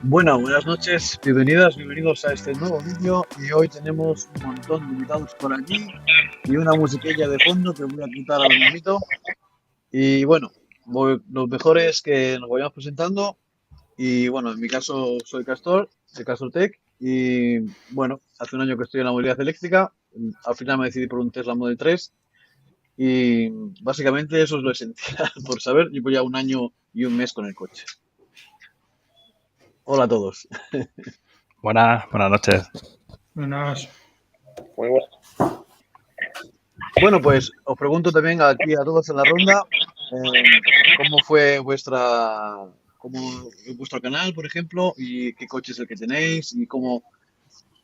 Bueno, buenas noches, bienvenidas, bienvenidos a este nuevo vídeo y hoy tenemos un montón de invitados por aquí y una musiquilla de fondo que voy a quitar ahora mismo. Y bueno, lo mejor es que nos vayamos presentando y bueno, en mi caso soy Castor, de Castor Tech y bueno, hace un año que estoy en la movilidad eléctrica, al final me decidí por un Tesla Model 3 y básicamente eso es lo esencial por saber, llevo ya un año y un mes con el coche. Hola a todos. Buenas noches. Buenas. Muy bueno. Bueno, pues os pregunto también aquí a todos en la ronda, ¿cómo fue vuestro canal, por ejemplo, y qué coche es el que tenéis y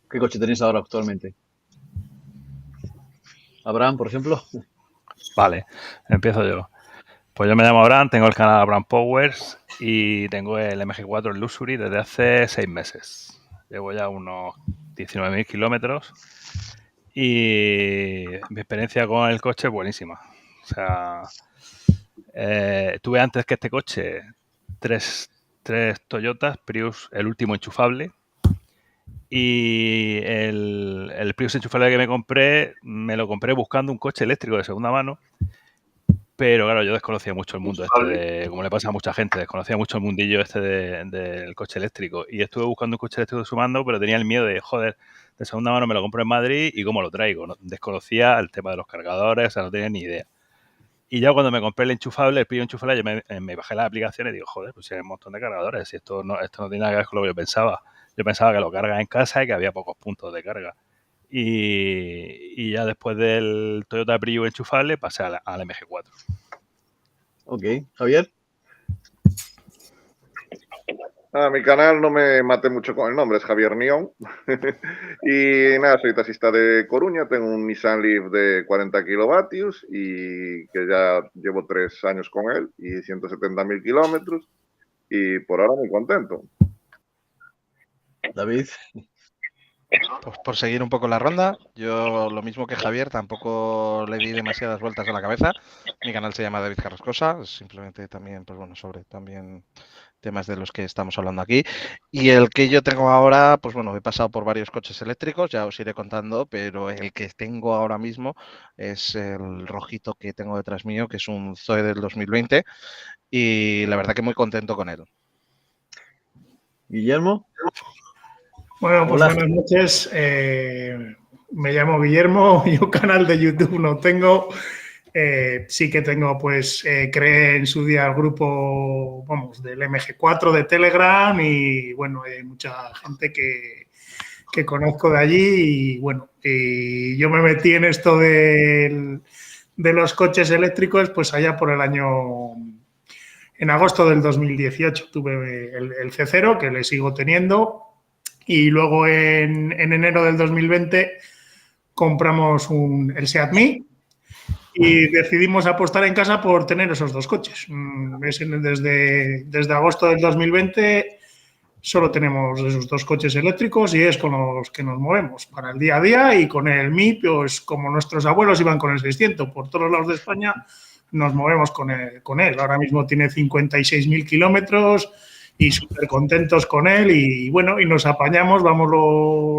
qué coche tenéis ahora actualmente? Abraham, por ejemplo. Vale, empiezo yo. Pues yo me llamo Abraham, tengo el canal Abraham Powers y tengo el MG4 Luxury desde hace 6 meses. Llevo ya unos 19.000 kilómetros y mi experiencia con el coche es buenísima. O sea, tuve antes que este coche tres Toyotas Prius, el último enchufable. Y el Prius enchufable que me lo compré buscando un coche eléctrico de segunda mano. Pero claro, yo desconocía mucho el mundo como le pasa a mucha gente, desconocía mucho el mundillo del coche eléctrico. Y estuve buscando un coche eléctrico de su mando, pero tenía el miedo de, joder, de segunda mano me lo compro en Madrid y cómo lo traigo. ¿No? Desconocía el tema de los cargadores, o sea, no tenía ni idea. Y ya cuando me compré el Prius enchufable, yo me bajé la aplicación y digo, joder, pues hay un montón de cargadores. Y esto no tiene nada que ver con lo que yo pensaba. Yo pensaba que lo cargas en casa y que había pocos puntos de carga. Y ya después del Toyota Prius enchufable pasé al MG4. Ok, Javier. Mi canal no me mate mucho con el nombre, es Javier Nión. Y nada, soy taxista de Coruña, tengo un Nissan Leaf de 40 kilovatios y que ya llevo 3 años con él y 170.000 kilómetros y por ahora muy contento. David. Pues por seguir un poco la ronda, yo lo mismo que Javier, tampoco le di demasiadas vueltas a la cabeza. Mi canal se llama David Carrascosa, simplemente también, pues bueno, sobre también temas de los que estamos hablando aquí. Y el que yo tengo ahora, pues bueno, he pasado por varios coches eléctricos, ya os iré contando, pero el que tengo ahora mismo es el rojito que tengo detrás mío, que es un Zoe del 2020 y la verdad que muy contento con él. Guillermo. Bueno, pues Hola. buenas noches. Me llamo Guillermo, yo canal de YouTube no tengo. Sí que tengo, pues, creé en su día el grupo, vamos, del MG4 de Telegram y, bueno, hay mucha gente que conozco de allí y, bueno, y yo me metí en esto de los coches eléctricos, pues, allá por el año... En agosto del 2018 tuve el C0, que le sigo teniendo, y luego en enero del 2020 compramos el Seat Mii y decidimos apostar en casa por tener esos dos coches. Desde agosto del 2020 solo tenemos esos dos coches eléctricos y es con los que nos movemos para el día a día, y con el Mii, pues como nuestros abuelos iban con el 600 por todos los lados de España, nos movemos con él. Ahora mismo tiene 56.000 kilómetros y súper contentos con él y bueno, y nos apañamos, vamos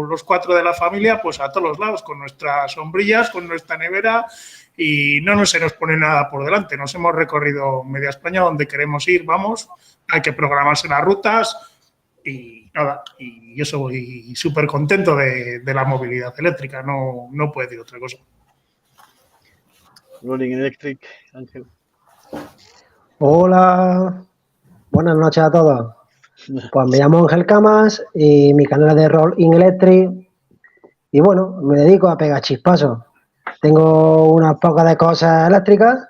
los 4 de la familia pues a todos los lados con nuestras sombrillas, con nuestra nevera y no se nos pone nada por delante. Nos hemos recorrido media España, donde queremos ir, vamos, hay que programarse las rutas y nada, y yo soy súper contento de la movilidad eléctrica, no puedo decir otra cosa. Rolling Electric, Ángel. Hola, buenas noches a todos. Pues me llamo Ángel Camas y mi canal es de Rolling Electric y bueno, me dedico a pegar chispazos. Tengo unas pocas de cosas eléctricas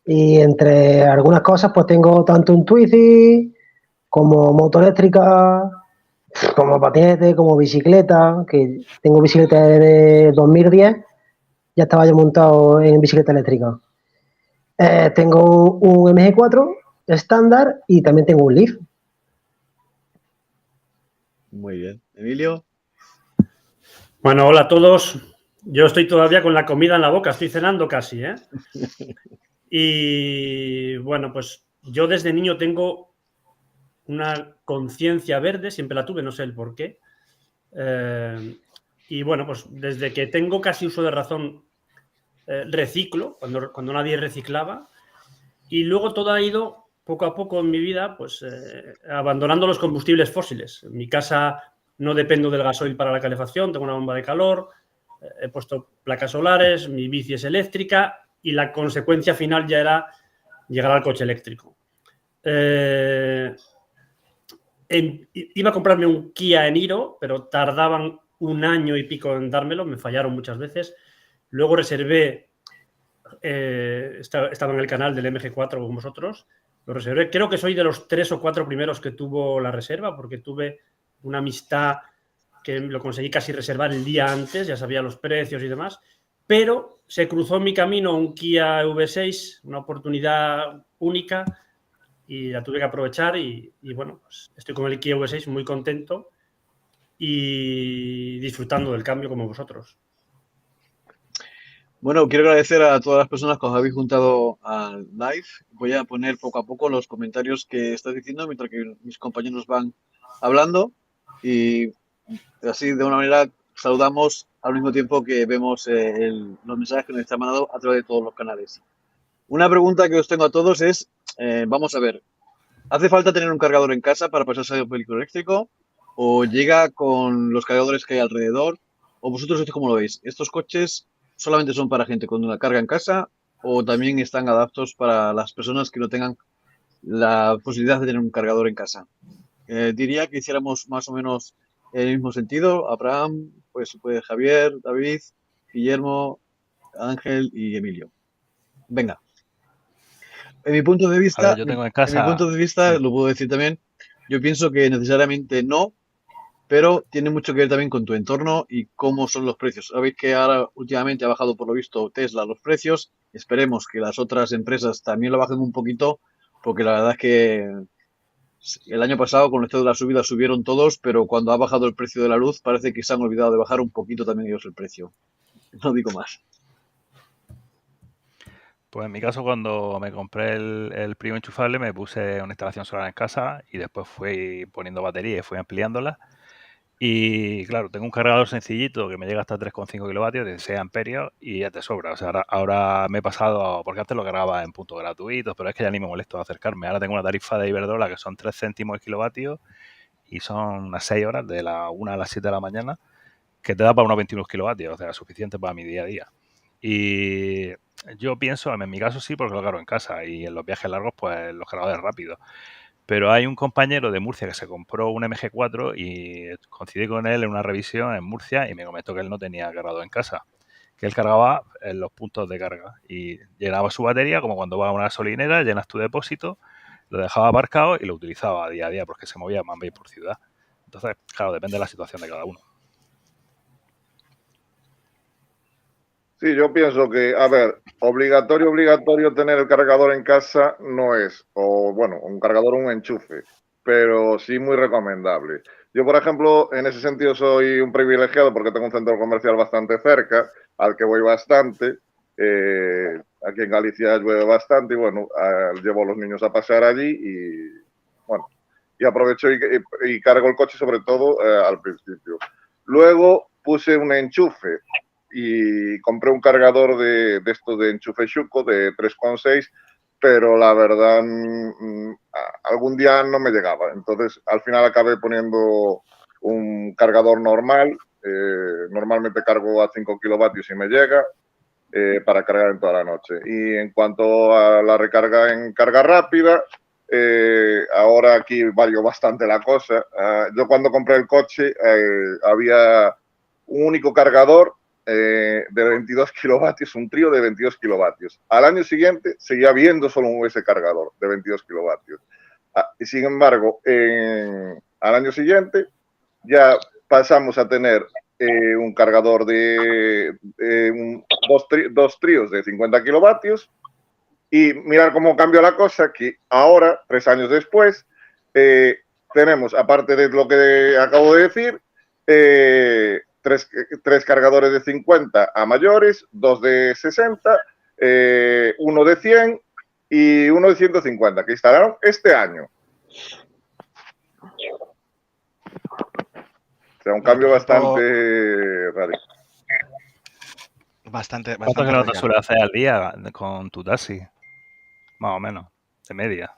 y entre algunas cosas pues tengo tanto un Twizy como moto eléctrica, como patinete, como bicicleta, que tengo bicicleta de 2010, ya estaba yo montado en bicicleta eléctrica. Tengo un MG4 estándar y también tengo un Leaf. Muy bien. Emilio. Bueno, hola a todos. Yo estoy todavía con la comida en la boca, estoy cenando casi, ¿eh? Y bueno, pues yo desde niño tengo una conciencia verde, siempre la tuve, no sé el por qué. Y bueno, pues desde que tengo casi uso de razón, reciclo, cuando nadie reciclaba. Y luego todo ha ido poco a poco en mi vida, pues abandonando los combustibles fósiles. En mi casa no dependo del gasoil para la calefacción, tengo una bomba de calor, he puesto placas solares, mi bici es eléctrica y la consecuencia final ya era llegar al coche eléctrico. Iba a comprarme un Kia Eniro, pero tardaban 1 año y pico en dármelo, me fallaron muchas veces. Luego reservé, estaba en el canal del MG4 con vosotros, lo reservé. Creo que soy de los 3 o 4 primeros que tuvo la reserva, porque tuve una amistad que lo conseguí casi reservar el día antes, ya sabía los precios y demás, pero se cruzó en mi camino un Kia V6, una oportunidad única, y la tuve que aprovechar y bueno, pues estoy con el Kia V6 muy contento y disfrutando del cambio como vosotros. Bueno, quiero agradecer a todas las personas que os habéis juntado al live. Voy a poner poco a poco los comentarios que estáis diciendo mientras que mis compañeros van hablando y así de una manera saludamos al mismo tiempo que vemos los mensajes que nos están mandando a través de todos los canales. Una pregunta que os tengo a todos es, vamos a ver, ¿hace falta tener un cargador en casa para pasarse a un vehículo eléctrico? ¿O llega con los cargadores que hay alrededor? ¿O vosotros esto cómo lo veis? ¿Estos coches solamente son para gente con una carga en casa o también están adaptados para las personas que no tengan la posibilidad de tener un cargador en casa? Diría que hiciéramos más o menos en el mismo sentido. Abraham, pues Javier, David, Guillermo, Ángel y Emilio. Venga. En mi punto de vista, A ver, yo tengo en casa. En mi punto de vista, Sí. lo puedo decir también, yo pienso que necesariamente no, pero tiene mucho que ver también con tu entorno y cómo son los precios. Sabéis que ahora últimamente ha bajado por lo visto Tesla los precios. Esperemos que las otras empresas también lo bajen un poquito, porque la verdad es que el año pasado con esto de la subida subieron todos, pero cuando ha bajado el precio de la luz parece que se han olvidado de bajar un poquito también ellos el precio. No digo más. Pues en mi caso, cuando me compré el Primo enchufable, me puse una instalación solar en casa y después fui poniendo batería y fui ampliándola. Y claro, tengo un cargador sencillito que me llega hasta 3,5 kilovatios, 16 amperios y ya te sobra. O sea, ahora me he pasado, porque antes lo cargaba en puntos gratuitos, pero es que ya ni me molesto de acercarme. Ahora tengo una tarifa de Iberdrola que son 3 céntimos el kilovatio y son unas 6 horas, de la 1 a las 7 de la mañana, que te da para unos 21 kilovatios, o sea, suficiente para mi día a día. Y yo pienso, en mi caso sí, porque lo cargo en casa y en los viajes largos, pues los cargadores rápidos. Pero hay un compañero de Murcia que se compró un MG4 y coincidí con él en una revisión en Murcia y me comentó que él no tenía cargador en casa, que él cargaba en los puntos de carga y llenaba su batería como cuando vas a una gasolinera, llenas tu depósito, lo dejaba aparcado y lo utilizaba día a día porque se movía más bien por ciudad. Entonces, claro, depende de la situación de cada uno. Sí, yo pienso que, a ver, obligatorio tener el cargador en casa no es, o bueno, un cargador o un enchufe, pero sí muy recomendable. Yo, por ejemplo, en ese sentido soy un privilegiado porque tengo un centro comercial bastante cerca, al que voy bastante. Aquí en Galicia llueve bastante y bueno, llevo a los niños a pasear allí y bueno, y aprovecho y cargo el coche sobre todo al principio. Luego puse un enchufe y compré un cargador de estos de enchufe Shuko de 3,6, pero la verdad algún día no me llegaba. Entonces al final acabé poniendo un cargador normal. Normalmente cargo a 5 kilovatios y me llega para cargar en toda la noche. Y en cuanto a la recarga en carga rápida, ahora aquí varió bastante la cosa. Yo cuando compré el coche había un único cargador de 22 kilovatios, un trío de 22 kilovatios. Al año siguiente seguía habiendo solo ese cargador de 22 kilovatios. Y sin embargo, al año siguiente ya pasamos a tener un cargador de dos tríos de 50 kilovatios y mirar cómo cambió la cosa, que ahora, 3 años después, tenemos, aparte de lo que acabo de decir, tres cargadores de 50 a mayores, 2 de 60, uno de 100 y uno de 150 que instalaron este año. sea, un cambio bastante raro. Bastante ¿Cuántos kilómetros radical. suele hacer al día con tu taxi? Más o menos, de media.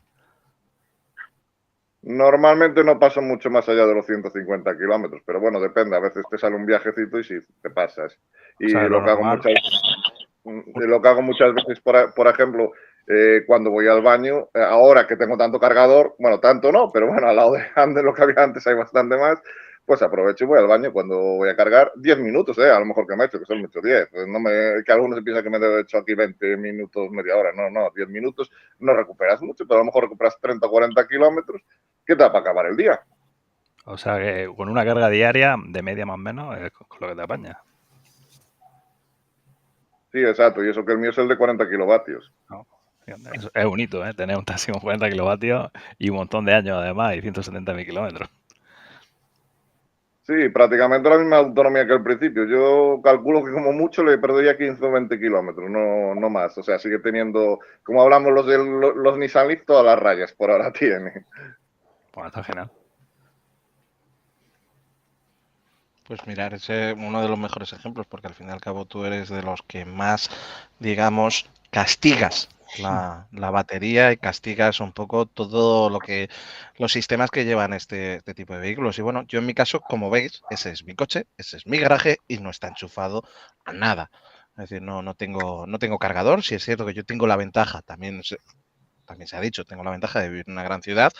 Normalmente no paso mucho más allá de los 150 kilómetros, pero bueno, depende. A veces te sale un viajecito y sí, te pasas. Y O sea, lo que hago muchas veces, por ejemplo, cuando voy al baño, ahora que tengo tanto cargador, bueno, tanto no, pero bueno, al lado de antes, lo que había antes hay bastante más, pues aprovecho y voy al baño cuando voy a cargar 10 minutos, a lo mejor que me he hecho, que son muchos 10. Que algunos se piensan que me he hecho aquí 20 minutos, media hora. No, 10 minutos no recuperas mucho, pero a lo mejor recuperas 30 o 40 kilómetros, que te da para acabar el día. O sea, que con una carga diaria, de media más o menos, es con lo que te apañas. Sí, exacto, y eso que el mío es el de 40 kilovatios. ¿No? Es un hito, ¿eh? Tener un taxi con 40 kilovatios y un montón de años además y 170.000 kilómetros. Sí, prácticamente la misma autonomía que al principio. Yo calculo que como mucho le perdería 15 o 20 kilómetros, no más. O sea, sigue teniendo, como hablamos los Nissan Leaf, todas las rayas por ahora tiene. Bueno, está genial. Pues mirar, ese es uno de los mejores ejemplos, porque al fin y al cabo tú eres de los que más, digamos, castigas la batería y castigas un poco todo lo que los sistemas que llevan este tipo de vehículos. Y bueno, yo en mi caso, como veis, ese es mi coche, ese es mi garaje y no está enchufado a nada. Es decir, no tengo cargador. Si es cierto que yo tengo la ventaja, también se ha dicho, tengo la ventaja de vivir en una gran ciudad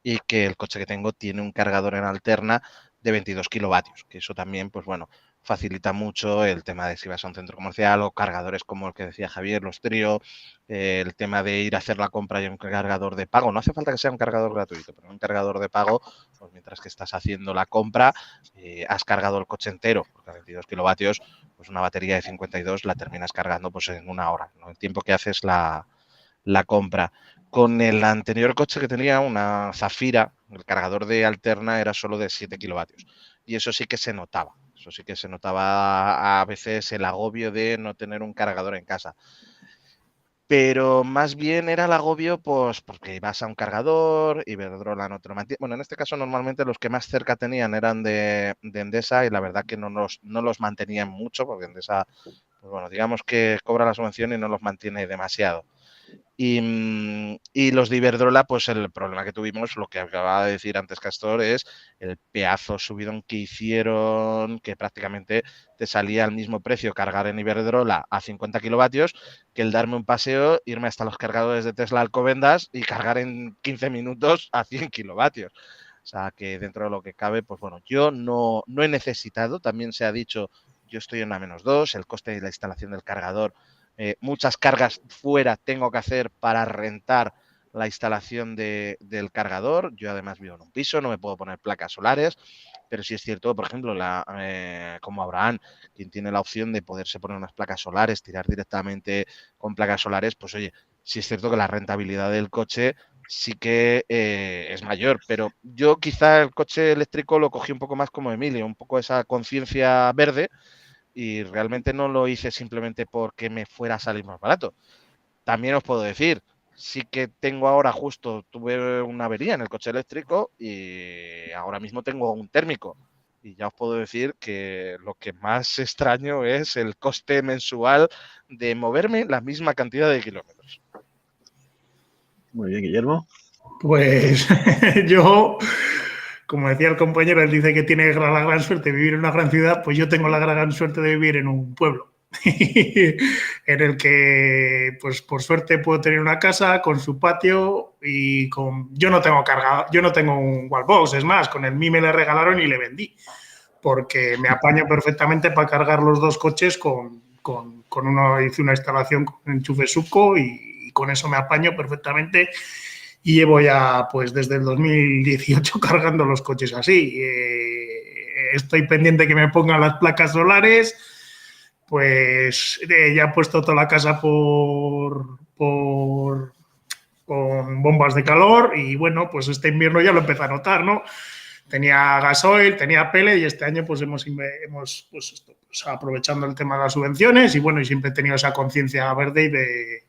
y que el coche que tengo tiene un cargador en alterna de 22 kilovatios, que eso también, pues bueno, facilita mucho el tema de si vas a un centro comercial o cargadores como el que decía Javier, los Trio, el tema de ir a hacer la compra y un cargador de pago. No hace falta que sea un cargador gratuito, pero un cargador de pago, pues mientras que estás haciendo la compra, has cargado el coche entero, porque a 22 kilovatios, pues una batería de 52 la terminas cargando pues en una hora, ¿no? El tiempo que haces la compra. Con el anterior coche que tenía, una Zafira, el cargador de alterna era solo de 7 kilovatios. Y eso sí que se notaba. Eso sí que se notaba a veces el agobio de no tener un cargador en casa. Pero más bien era el agobio, pues porque ibas a un cargador, Iberdrola no te lo mantiene. Bueno, en este caso normalmente los que más cerca tenían eran de Endesa y la verdad que no los mantenían mucho, porque Endesa, pues bueno, digamos que cobra la subvención y no los mantiene demasiado. Y los de Iberdrola, pues el problema que tuvimos, lo que acababa de decir antes Castor, es el pedazo subidón que hicieron, que prácticamente te salía al mismo precio cargar en Iberdrola a 50 kilovatios que el darme un paseo, irme hasta los cargadores de Tesla Alcobendas y cargar en 15 minutos a 100 kilovatios. O sea, que dentro de lo que cabe, pues bueno, yo no he necesitado, también se ha dicho, yo estoy en la -2, el coste de la instalación del cargador, muchas cargas fuera tengo que hacer para rentar la instalación del cargador. Yo además vivo en un piso, no me puedo poner placas solares, pero sí es cierto, por ejemplo, como Abraham, quien tiene la opción de poderse poner unas placas solares, tirar directamente con placas solares, pues oye, sí es cierto que la rentabilidad del coche sí que es mayor, pero yo quizá el coche eléctrico lo cogí un poco más como Emilio, un poco esa conciencia verde, y realmente no lo hice simplemente porque me fuera a salir más barato. También os puedo decir, sí que tengo ahora tuve una avería en el coche eléctrico y ahora mismo tengo un térmico. Y ya os puedo decir que lo que más extraño es el coste mensual de moverme la misma cantidad de kilómetros. Muy bien, Guillermo. Pues yo, como decía el compañero, él dice que tiene la gran suerte de vivir en una gran ciudad, pues yo tengo la gran suerte de vivir en un pueblo, en el que, pues por suerte puedo tener una casa con su patio y yo no tengo cargador, yo no tengo un wallbox, es más, con el mí me le regalaron y le vendí, porque me apaño perfectamente para cargar los dos coches hice una instalación con enchufe Suco y con eso me apaño perfectamente. Y llevo ya, pues, desde el 2018 cargando los coches así. Estoy pendiente que me pongan las placas solares. Pues ya he puesto toda la casa con bombas de calor y, bueno, pues este invierno ya lo empecé a notar, ¿no? Tenía gasoil, tenía pele y este año pues hemos aprovechando el tema de las subvenciones y, bueno, y siempre he tenido esa conciencia verde y de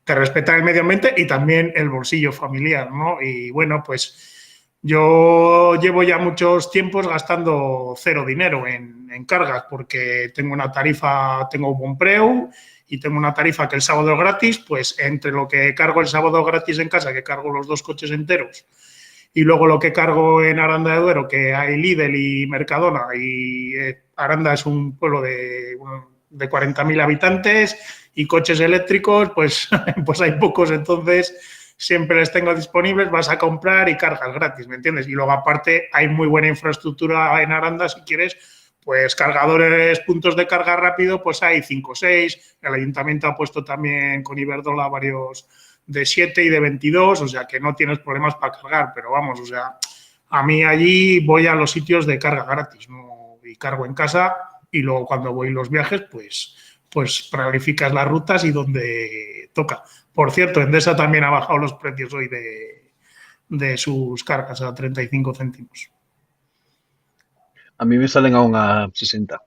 respetar el medio ambiente y también el bolsillo familiar, ¿no? Y bueno, pues Yo llevo ya muchos tiempos gastando cero dinero en cargas porque tengo una tarifa, tengo Bonpreu y tengo una tarifa que el sábado es gratis, pues entre lo que cargo el sábado gratis en casa, que cargo los 2 coches enteros, y luego lo que cargo en Aranda de Duero, que hay Lidl y Mercadona, y Aranda es un pueblo de 40.000 habitantes y coches eléctricos, pues, pues hay pocos, entonces siempre les tengo disponibles, vas a comprar y cargas gratis, ¿me entiendes? Y luego aparte hay muy buena infraestructura en Aranda, si quieres, pues cargadores, puntos de carga rápido, pues hay 5 o 6, el ayuntamiento ha puesto también con Iberdrola varios de 7 y de 22, o sea que no tienes problemas para cargar, pero vamos, o sea, a mí allí voy a los sitios de carga gratis, ¿no? Y cargo en casa y luego cuando voy los viajes, pues planificas las rutas y donde toca. Por cierto, Endesa también ha bajado los precios hoy de sus cargas a 35 céntimos. A mí me salen aún a 60.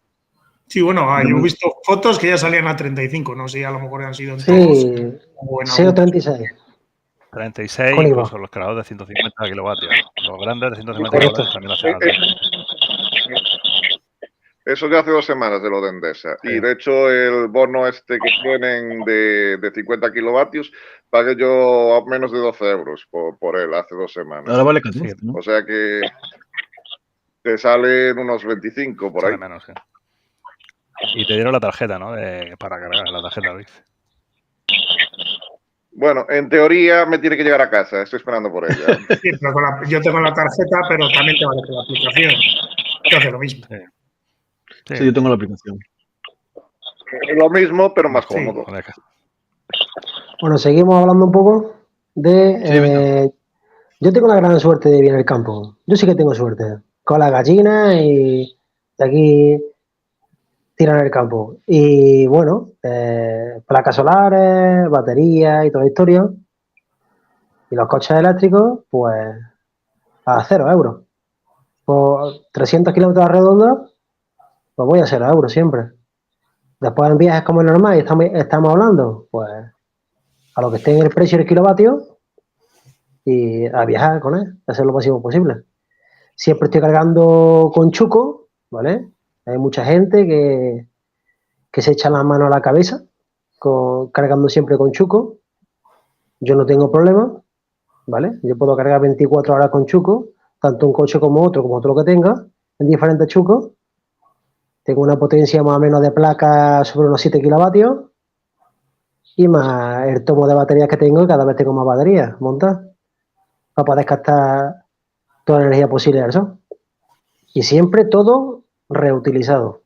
Sí, bueno, yo he visto fotos que ya salían a 35, no sé, a lo mejor han sido en todos. Sí, O en 0,36. 36, Con IVA. incluso los cargadores de 150 kilovatios. Los grandes de 150 Correcto. kilovatios también lo hacen así. Eso ya hace 2 semanas de lo de Endesa. Sí. Y de hecho, el bono este que tienen de 50 kilovatios, pagué yo a menos de 12 euros por él hace 2 semanas. Ahora vale 14, ¿no? O sea que te salen unos 25 por ahí. Sale menos, sí. Y te dieron la tarjeta, ¿no? Para cargar la tarjeta BIF. Bueno, en teoría me tiene que llegar a casa. Estoy esperando por ella. Sí, pero yo tengo la tarjeta, pero también te vale con la aplicación. Yo hace lo mismo. Sí. Sí, yo tengo la aplicación. Es lo mismo, pero más Sí. cómodo. Bueno, seguimos hablando un poco de... Sí, venga. Yo tengo la gran suerte de vivir en el campo. Yo sí que tengo suerte. Con las gallinas y de aquí tiran el campo. Y bueno, placas solares, baterías y toda la historia. Y los coches eléctricos, pues a 0 euros. Por 300 kilómetros redondos, pues voy a 0 euros siempre. Después en viajes como es normal y estamos hablando, pues a lo que esté en el precio del kilovatio y a viajar con él, a hacer lo máximo posible. Siempre estoy cargando con chuco, ¿vale? Hay mucha gente que se echa las manos a la cabeza cargando siempre con chuco. Yo no tengo problema, ¿vale? Yo puedo cargar 24 horas con chuco, tanto un coche como otro que tenga, en diferentes chucos. Tengo una potencia más o menos de placa sobre unos 7 kilovatios y más el tomo de baterías que tengo y cada vez tengo más baterías montadas para poder captar toda la energía posible del sol. Y siempre todo reutilizado.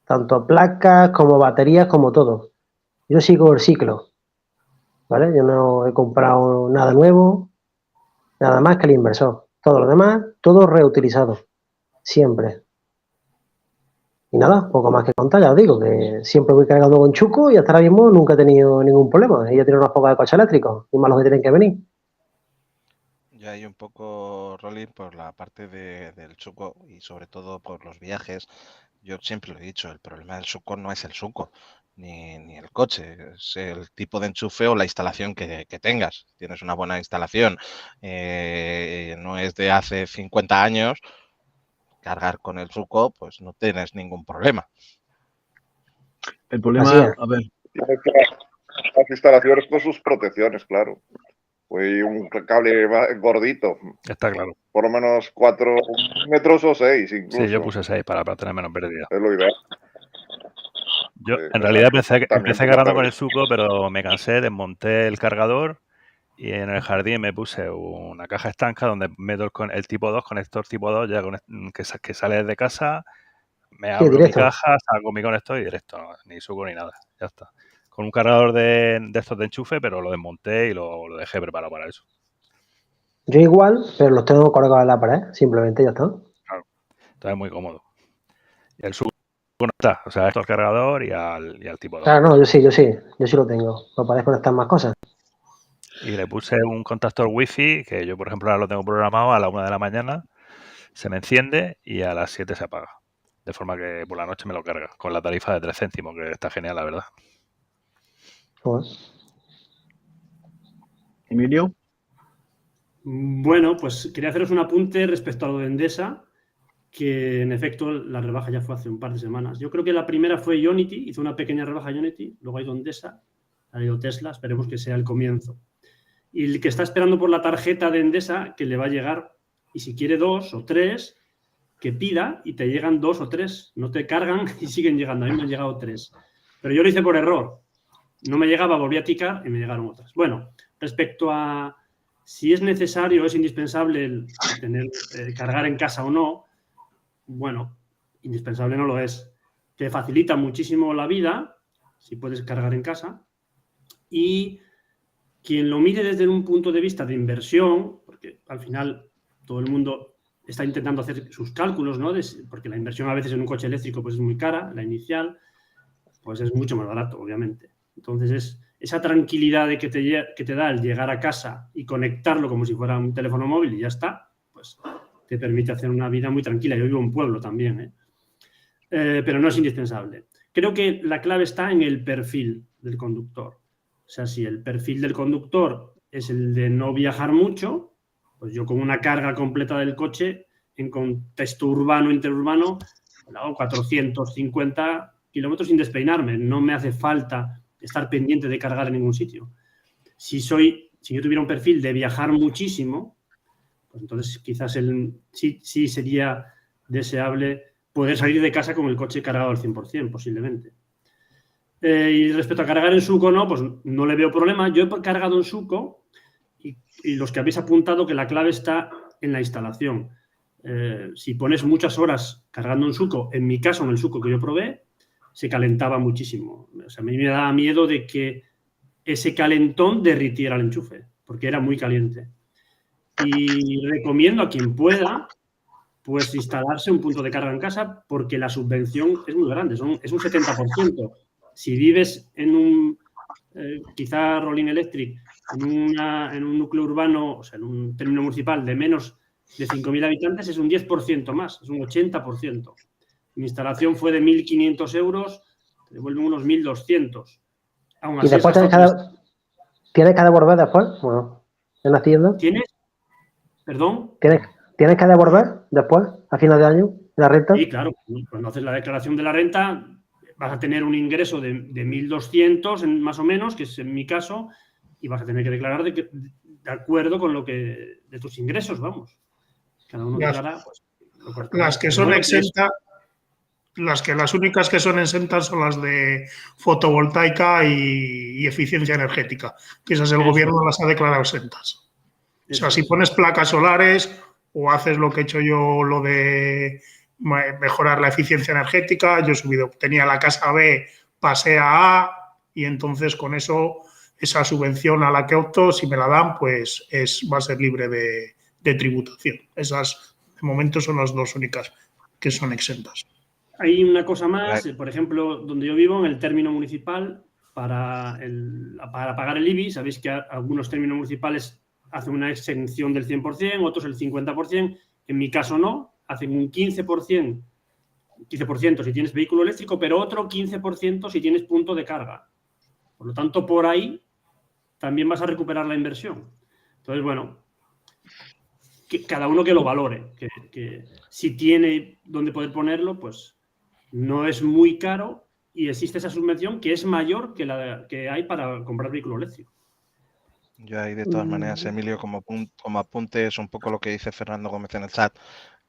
Tanto placas como baterías como todo. Yo sigo el ciclo, ¿vale? Yo no he comprado nada nuevo, nada más que el inversor. Todo lo demás, todo reutilizado. Siempre. Y nada, poco más que contar, ya os digo, que siempre voy cargando con chuco y hasta ahora mismo nunca he tenido ningún problema. Ella tiene unas pocas de coches eléctricos y más los que tienen que venir. Ya hay un poco, Rolling, por la parte del suco y sobre todo por los viajes. Yo siempre lo he dicho, el problema del suco no es el suco, ni el coche, es el tipo de enchufe o la instalación que tengas. Tienes una buena instalación, no es de hace 50 años, cargar con el suco, pues no tienes ningún problema. El problema, Así es. a ver, Las instalaciones con sus protecciones, claro. Pues un cable gordito. Está claro. Por lo menos 4 metros o 6 incluso. Sí, yo puse 6 para tener menos pérdida. Es lo ideal. Yo Sí, en realidad también empecé por la cargando con tarde. el suco, pero me cansé, desmonté el cargador y en el jardín me puse una caja estanca donde meto el tipo 2, conector tipo 2, ya que sale de casa, me abro mi directo. caja, saco mi conector y directo, no, ni suco ni nada, ya está. Con un cargador de estos de enchufe, pero lo desmonté y lo dejé preparado para eso. Yo igual, pero los tengo colgados en la pared, simplemente ya está. Claro. Entonces es muy cómodo. Y el suco no está, o sea, esto al cargador y al tipo 2. Claro, no, yo sí lo tengo. Para poder conectar más cosas. Y le puse un contactor wifi, que yo, por ejemplo, ahora lo tengo programado a la 1 de la mañana, se me enciende y a las 7 se apaga. De forma que por la noche me lo carga, con la tarifa de 3 céntimos, que está genial, la verdad. Joder. Emilio, Bueno, pues quería haceros un apunte respecto a lo de Endesa, que en efecto la rebaja ya fue hace un par de semanas. Yo creo que la primera fue Ionity, hizo una pequeña rebaja Ionity, luego ha ido Endesa, ha ido Tesla, esperemos que sea el comienzo. Y el que está esperando por la tarjeta de Endesa, que le va a llegar, y si quiere 2 o 3, que pida y te llegan 2 o 3, no te cargan y siguen llegando. A mí me han llegado 3. Pero yo lo hice por error. No me llegaba, volví a ticar y me llegaron otras. Bueno, respecto a si es necesario, es indispensable el tener, cargar en casa o no, bueno, indispensable no lo es. Te facilita muchísimo la vida si puedes cargar en casa, y quien lo mire desde un punto de vista de inversión, porque al final todo el mundo está intentando hacer sus cálculos, ¿no? Porque la inversión a veces en un coche eléctrico pues es muy cara, la inicial, pues es mucho más barato, obviamente. Entonces es esa tranquilidad de que te da el llegar a casa y conectarlo como si fuera un teléfono móvil y ya está, pues te permite hacer una vida muy tranquila. Yo vivo en un pueblo también, pero no es indispensable. Creo que la clave está en el perfil del conductor. O sea, si el perfil del conductor es el de no viajar mucho, pues yo con una carga completa del coche en contexto urbano, interurbano, hago 450 kilómetros sin despeinarme. No me hace falta estar pendiente de cargar en ningún sitio. Si yo tuviera un perfil de viajar muchísimo, pues entonces quizás sí sería deseable poder salir de casa con el coche cargado al 100%, posiblemente. Y respecto a cargar en Suco, no, pues no le veo problema. Yo he cargado en Suco y los que habéis apuntado que la clave está en la instalación. Si pones muchas horas cargando en Suco, en mi caso, en el Suco que yo probé, se calentaba muchísimo. O sea, a mí me daba miedo de que ese calentón derritiera el enchufe, porque era muy caliente. Y recomiendo a quien pueda, pues instalarse un punto de carga en casa, porque la subvención es muy grande, es un 70%. Si vives en un, quizá Rolling Electric, en un núcleo urbano, o sea, en un término municipal de menos de 5.000 habitantes, es un 10% más, es un 80%. Mi instalación fue de 1.500 euros, te devuelven unos 1.200. Aún así, ¿Y después tienes que devolver después? Bueno, en Hacienda. ¿Tienes? ¿Perdón? ¿Tienes que devolver después, a final de año, la renta? Sí, claro. Cuando haces la declaración de la renta, vas a tener un ingreso de 1.200 más o menos, que es en mi caso, y vas a tener que declarar de acuerdo con lo que de tus ingresos, vamos. Cada uno declara, pues, las que son exentas, las únicas que son exentas son las de fotovoltaica y eficiencia energética, que esas el gobierno las ha declarado exentas. O sea, si pones placas solares o haces lo que he hecho yo, lo de mejorar la eficiencia energética, yo he subido, tenía la casa B, pasé a A y entonces con eso, esa subvención a la que opto, si me la dan, pues va a ser libre de tributación. Esas, de momento, son las dos únicas que son exentas. Hay una cosa más, por ejemplo, donde yo vivo, en el término municipal, para pagar el IBI, sabéis que algunos términos municipales hacen una exención del 100%, otros el 50%, en mi caso no, hacen un 15% si tienes vehículo eléctrico, pero otro 15% si tienes punto de carga. Por lo tanto, por ahí también vas a recuperar la inversión. Entonces, bueno, cada uno que lo valore, que si tiene donde poder ponerlo, pues no es muy caro y existe esa subvención que es mayor que la que hay para comprar vehículo eléctrico. Yo ahí, de todas maneras, Emilio, como apunte, es un poco lo que dice Fernando Gómez en el chat,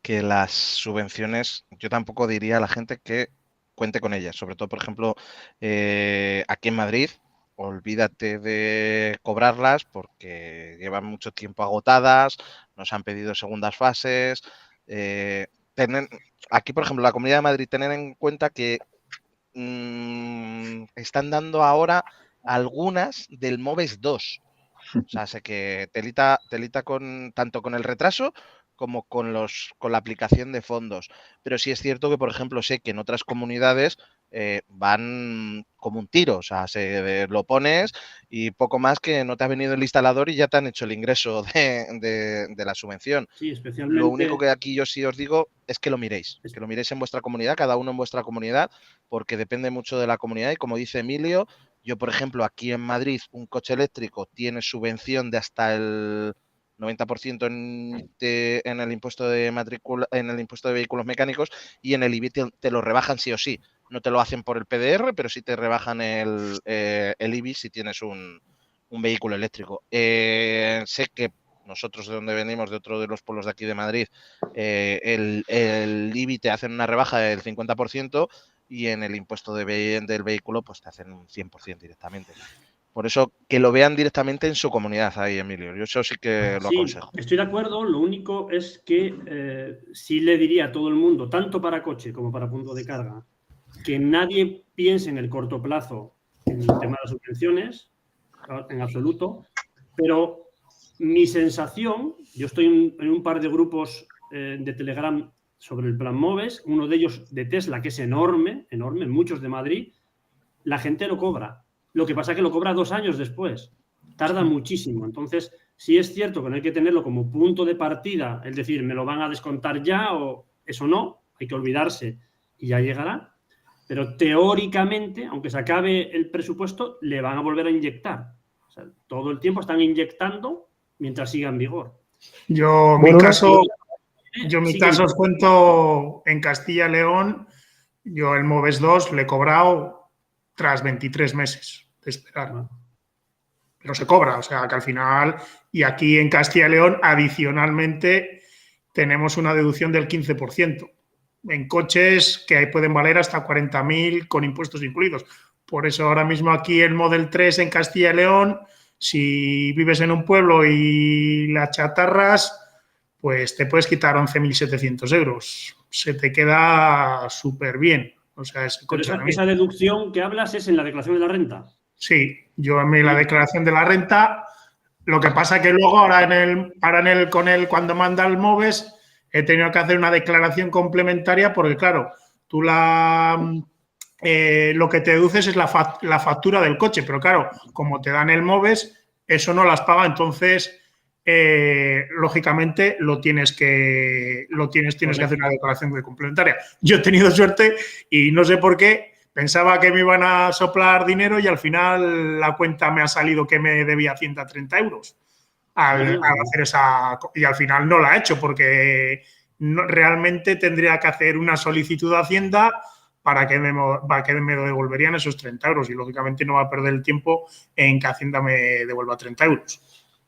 que las subvenciones, yo tampoco diría a la gente que cuente con ellas. Sobre todo, por ejemplo, aquí en Madrid, olvídate de cobrarlas porque llevan mucho tiempo agotadas, nos han pedido segundas fases. Aquí, por ejemplo, la Comunidad de Madrid, tener en cuenta que están dando ahora algunas del MOVES 2. O sea, sé que telita tanto con el retraso como con la aplicación de fondos. Pero sí es cierto que, por ejemplo, sé que en otras comunidades van como un tiro. O sea, lo pones y poco más que no te ha venido el instalador y ya te han hecho el ingreso de la subvención. Sí, especialmente. Lo único que aquí yo sí os digo es que lo miréis. Que lo miréis en vuestra comunidad, cada uno en vuestra comunidad, porque depende mucho de la comunidad. Y como dice Emilio, yo, por ejemplo, aquí en Madrid, un coche eléctrico tiene subvención de hasta el 90% en el impuesto de matrícula, en el impuesto de vehículos mecánicos, y en el IBI te lo rebajan sí o sí. No te lo hacen por el PDR, pero sí te rebajan el IBI si tienes un vehículo eléctrico. Sé que nosotros, de donde venimos, de otro de los pueblos de aquí de Madrid, el IBI te hacen una rebaja del 50%, y en el impuesto del vehículo pues te hacen un 100% directamente. Por eso, que lo vean directamente en su comunidad ahí, Emilio. Yo eso sí que lo aconsejo. Estoy de acuerdo. Lo único es que sí le diría a todo el mundo, tanto para coche como para punto de carga, que nadie piense en el corto plazo en el tema de las subvenciones, en absoluto. Pero mi sensación, yo estoy en un par de grupos de Telegram sobre el plan MOVES, uno de ellos de Tesla, que es enorme, muchos de Madrid, la gente lo cobra. Lo que pasa es que lo cobra 2 años después. Tarda muchísimo. Entonces, sí es cierto que no hay que tenerlo como punto de partida, es decir, me lo van a descontar ya, o eso no, hay que olvidarse y ya llegará. Pero teóricamente, aunque se acabe el presupuesto, le van a volver a inyectar. O sea, todo el tiempo están inyectando mientras siga en vigor. Yo, en mi caso os cuento, en Castilla y León, yo el MOVES 2 le he cobrado tras 23 meses de esperar. Pero se cobra, o sea que al final, y aquí en Castilla y León, adicionalmente, tenemos una deducción del 15%. En coches que pueden valer hasta 40.000 con impuestos incluidos. Por eso ahora mismo aquí el Model 3 en Castilla y León, si vives en un pueblo y la chatarras, pues te puedes quitar 11.700 euros. Se te queda súper bien. O sea, ese coche. Pero esa deducción que hablas es en la declaración de la renta. Sí, yo en la declaración de la renta, lo que pasa que luego cuando manda el MOVES, he tenido que hacer una declaración complementaria porque, claro, tú lo que te deduces es la factura del coche, pero claro, como te dan el MOVES, eso no las paga, entonces lógicamente tienes que hacer una declaración complementaria. Yo he tenido suerte y no sé por qué, pensaba que me iban a soplar dinero y al final la cuenta me ha salido que me debía 130 euros al hacer y al final no la he hecho porque realmente tendría que hacer una solicitud a Hacienda para que me devolverían esos 30 euros y lógicamente no va a perder el tiempo en que Hacienda me devuelva 30 euros.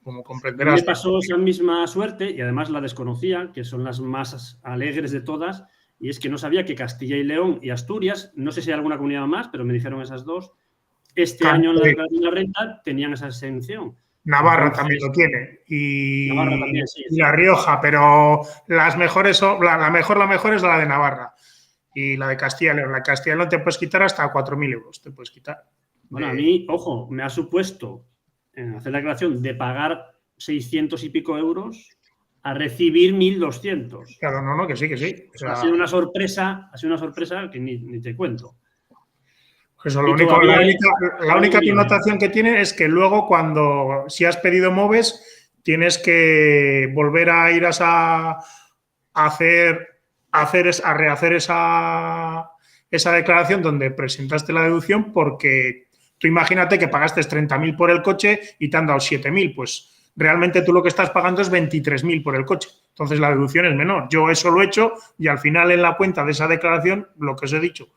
Como comprenderás. Me pasó esa misma suerte y además la desconocía, que son las más alegres de todas, y es que no sabía que Castilla y León y Asturias, no sé si hay alguna comunidad más, pero me dijeron esas dos, año en la declaración de la renta tenían esa exención. Navarra también lo tiene y Navarra también, sí. Y La Rioja, pero las mejores la mejor es la de Navarra y la de Castilla y León. La de Castilla y León te puedes quitar hasta 4.000 euros, te puedes quitar. Bueno, a mí, ojo, me ha supuesto en hacer la declaración de pagar 600 y pico euros a recibir 1.200. Claro, no, que sí. O sea, ha sido una sorpresa que ni te cuento. Eso, la única connotación que tiene es que luego si has pedido MOVES tienes que volver a ir a rehacer esa declaración donde presentaste la deducción porque tú imagínate que pagaste 30.000 por el coche y te han dado 7.000, pues realmente tú lo que estás pagando es 23.000 por el coche. Entonces la deducción es menor. Yo eso lo he hecho y al final en la cuenta de esa declaración, lo que os he dicho,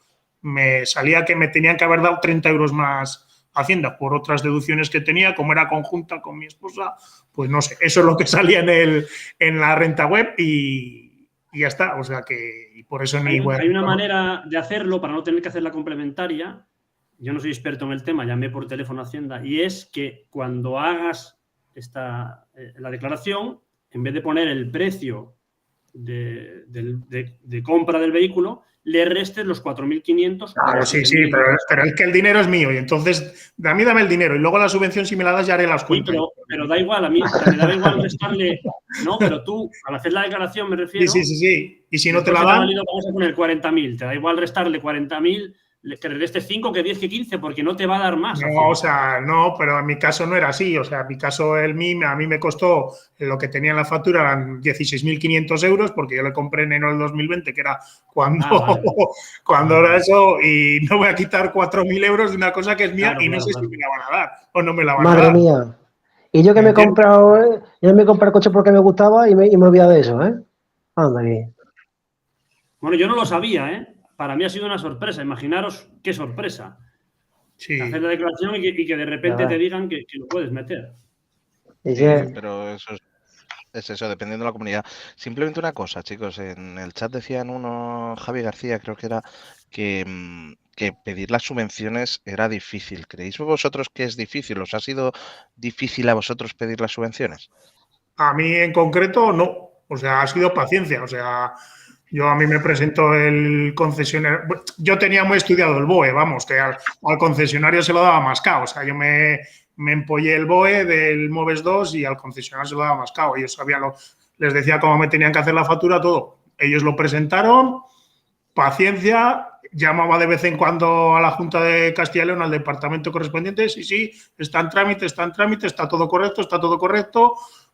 me salía que me tenían que haber dado 30 euros más Hacienda por otras deducciones que tenía, como era conjunta con mi esposa, pues no sé, eso es lo que salía en la renta web y ya está. O sea que y por eso hay una manera de hacerlo para no tener que hacer la complementaria. Yo no soy experto en el tema, llamé por teléfono a Hacienda, y es que cuando hagas la declaración, en vez de poner el precio de compra del vehículo, le restes los 4.500. Claro, sí, pero es que el dinero es mío y entonces a mí dame el dinero y luego la subvención si me la das ya haré las cuentas. Sí, pero da igual, a mí me da igual restarle. No, pero tú, al hacer la declaración me refiero. Sí. Y si no te la dan. Vamos a poner 40.000, te da igual restarle 40.000. Que le reste 5, que 10, que 15, porque no te va a dar más. No, o sea, no, pero en mi caso no era así. O sea, en mi caso a mí me costó lo que tenía en la factura eran 16.500 euros, porque yo le compré en enero del 2020, que era cuando era eso, y no voy a quitar 4.000 euros de una cosa que es mía y no sé si me la van a dar o no me la van a dar. Madre mía. Y yo que me he comprado, yo me compré el coche porque me gustaba y me he olvidado de eso, ¿eh? Anda aquí. Bueno, yo no lo sabía, ¿eh? Para mí ha sido una sorpresa. Imaginaros qué sorpresa. Sí. Hacer la declaración y que de repente te digan que lo puedes meter. Y Sí, que- pero eso es eso, dependiendo de la comunidad. Simplemente una cosa, chicos, en el chat decían uno, Javi García, creo que era, que pedir las subvenciones era difícil. ¿Creéis vosotros que es difícil? ¿Os ha sido difícil a vosotros pedir las subvenciones? A mí en concreto no, o sea, ha sido paciencia, o sea, a mí me presentó el concesionario, yo tenía muy estudiado el BOE, vamos, que al concesionario se lo daba mascado, o sea, yo me empollé el BOE del Moves 2 y al concesionario se lo daba mascado, ellos sabían, les decía cómo me tenían que hacer la factura, todo, ellos lo presentaron, paciencia, llamaba de vez en cuando a la Junta de Castilla y León, al departamento correspondiente, sí, está en trámite, está todo correcto.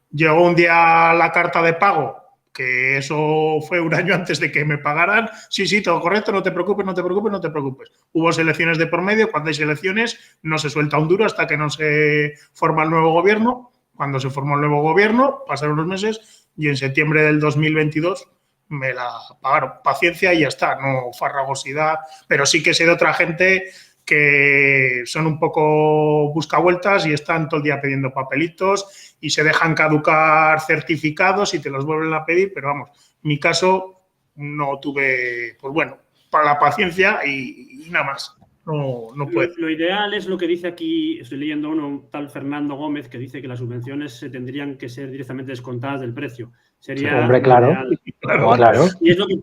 Llegó un día la carta de pago, que eso fue un año antes de que me pagaran. Sí, todo correcto, no te preocupes. Hubo selecciones de por medio. Cuando hay selecciones no se suelta un duro hasta que no se forma el nuevo gobierno. Cuando se formó el nuevo gobierno, pasaron unos meses y en septiembre del 2022 me la pagaron. Paciencia y ya está, no farragosidad. Pero sí que sé de otra gente que son un poco buscavueltas y están todo el día pidiendo papelitos y se dejan caducar certificados y te los vuelven a pedir, pero vamos, en mi caso no tuve, pues bueno, para la paciencia y nada más, no puedo. Lo ideal es lo que dice aquí, estoy leyendo un tal Fernando Gómez que dice que las subvenciones se tendrían que ser directamente descontadas del precio. Sería hombre, claro. Claro. Y es lo que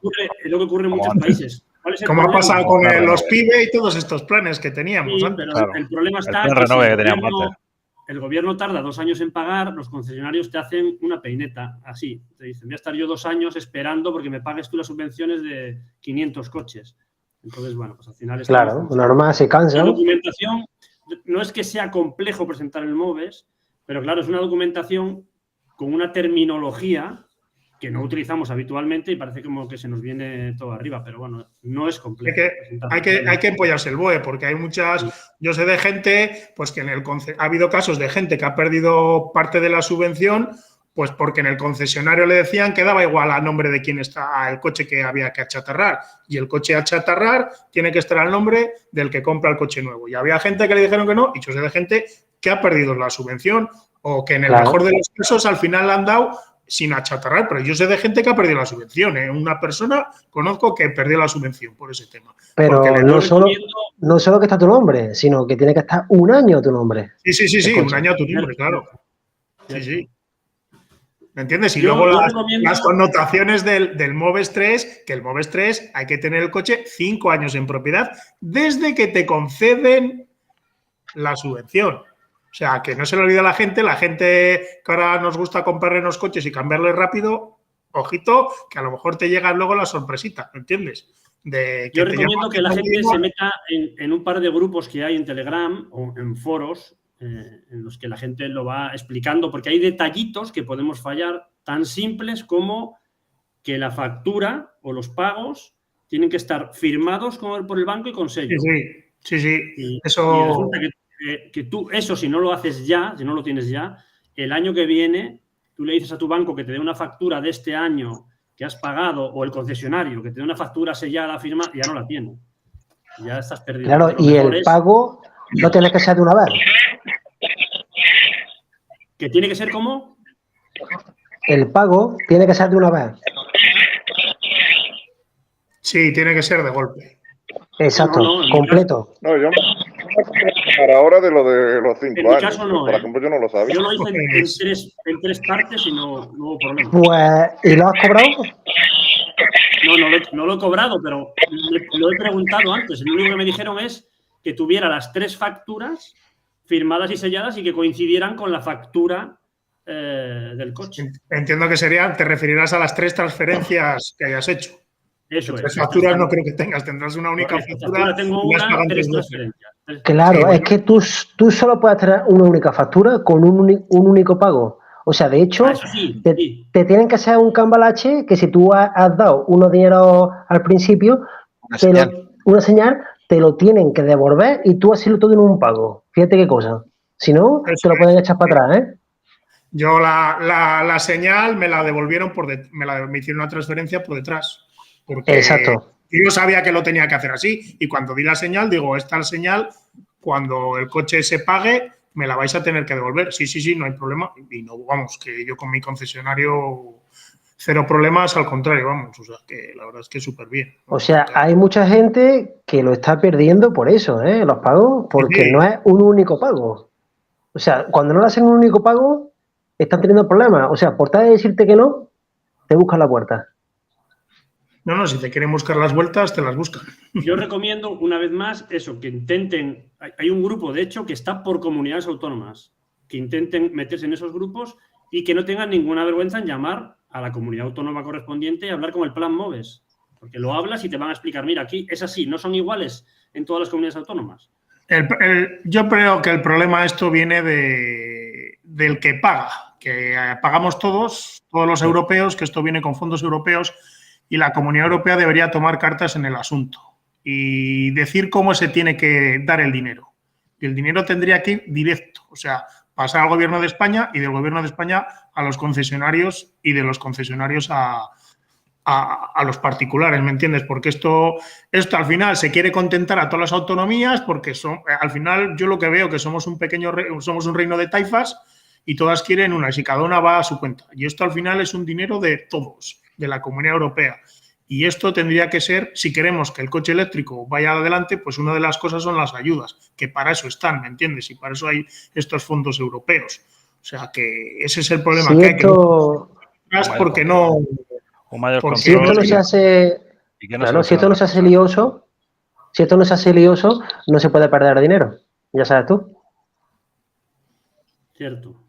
ocurre en muchos países. Como ha pasado con los PIBE y todos estos planes que teníamos antes. Pero Claro. el problema está El plan Renove que teníamos antes. el gobierno tarda 2 años en pagar, los concesionarios te hacen una peineta, así. Te dicen, voy a estar yo 2 años esperando porque me pagues tú las subvenciones de 500 coches. Entonces, bueno, pues al final... Claro, normal, se cansa. La documentación, no es que sea complejo presentar el MOVES, pero claro, es una documentación con una terminología que no utilizamos habitualmente y parece como que se nos viene todo arriba, pero bueno, no es complejo. Hay que empollarse el BOE, porque hay muchas... Sí. Yo sé de gente, pues que ha habido casos de gente que ha perdido parte de la subvención, pues porque en el concesionario le decían que daba igual a nombre de quién está el coche que había que achatarrar. Y el coche a achatarrar tiene que estar al nombre del que compra el coche nuevo. Y había gente que le dijeron que no, y yo sé de gente que ha perdido la subvención o que en el mejor de los casos al final le han dado sin achatarrar, pero yo sé de gente que ha perdido la subvención, ¿eh? Una persona conozco que perdió la subvención por ese tema. Pero no solo que está tu nombre, sino que tiene que estar 1 año tu nombre. Sí, 1 año a tu nombre, claro. Sí. ¿Me entiendes? Y luego las connotaciones del Moves 3, que el Moves 3 hay que tener el coche 5 años en propiedad desde que te conceden la subvención. O sea, que no se le olvida a la gente que ahora nos gusta comprarle unos coches y cambiarles rápido, ojito, que a lo mejor te llega luego la sorpresita, ¿me entiendes? Yo recomiendo que la gente se meta en un par de grupos que hay en Telegram o en foros en los que la gente lo va explicando, porque hay detallitos que podemos fallar tan simples como que la factura o los pagos tienen que estar firmados por el banco y con sello. Sí. Y eso... que tú, eso si no lo haces ya, si no lo tienes ya, el año que viene, tú le dices a tu banco que te dé una factura de este año que has pagado o el concesionario que te dé una factura sellada, firmada, ya no la tiene. Ya estás perdido. Claro, y el pago no tiene que ser de una vez. ¿Que tiene que ser cómo? El pago tiene que ser de una vez. Sí, tiene que ser de golpe. Exacto, completo. No, yo ahora de lo de los 5 años. En mi caso no. Por ejemplo, yo no lo sabía. Yo lo hice en tres partes y no hubo problema. Pues, ¿y lo has cobrado? No lo he cobrado, pero lo he preguntado antes. Lo único que me dijeron es que tuviera las 3 facturas firmadas y selladas y que coincidieran con la factura del coche. Entiendo que te referirás a las 3 transferencias que hayas hecho. Eso es. 3 facturas no creo que tengas, tendrás una única factura. Tengo una, 3 transferencias. Claro, es que tú solo puedes tener una única factura con un único pago. O sea, de hecho, te tienen que hacer un cambalache que si tú has dado unos dineros al principio, una señal, te lo tienen que devolver y tú hacerlo todo en un pago. Fíjate qué cosa. Si no, te lo pueden echar para atrás, ¿eh? Yo la señal me la devolvieron me hicieron una transferencia por detrás. Porque Exacto. yo sabía que lo tenía que hacer así. Y cuando di la señal, digo, esta señal, cuando el coche se pague, me la vais a tener que devolver. Sí, no hay problema. Y no, vamos, que yo con mi concesionario cero problemas, al contrario, vamos. O sea, que la verdad es que súper bien. O sea, hay mucha gente que lo está perdiendo por eso, los pagos, porque Sí. no es un único pago. O sea, cuando no le hacen un único pago, están teniendo problemas. O sea, por tal de decirte que no, te buscan la puerta. No, si te quieren buscar las vueltas, te las buscan. Yo recomiendo, una vez más, eso, que intenten. Hay un grupo, de hecho, que está por comunidades autónomas, que intenten meterse en esos grupos y que no tengan ninguna vergüenza en llamar a la comunidad autónoma correspondiente y hablar con el plan MOVES. Porque lo hablas y te van a explicar, mira, aquí es así, no son iguales en todas las comunidades autónomas. Yo creo que el problema esto viene del que paga, que pagamos todos los europeos, que esto viene con fondos europeos y la Comunidad Europea debería tomar cartas en el asunto y decir cómo se tiene que dar el dinero. Y el dinero tendría que ir directo, o sea, pasar al Gobierno de España y del Gobierno de España a los concesionarios y de los concesionarios a los particulares, ¿me entiendes? Porque esto al final se quiere contentar a todas las autonomías porque al final yo lo que veo que somos un reino de taifas y todas quieren una y cada una va a su cuenta. Y esto al final es un dinero de todos, de la Comunidad Europea. Y esto tendría que ser, si queremos que el coche eléctrico vaya adelante, pues una de las cosas son las ayudas, que para eso están, ¿me entiendes? Y para eso hay estos fondos europeos. O sea que ese es el problema Si que hay esto, porque no... Un mayor Porque si esto control no se hace, y que no claro, si soluciona esto no las se hace cosas. lioso, si esto no se hace lioso, no se puede perder dinero. Ya sabes tú. Cierto.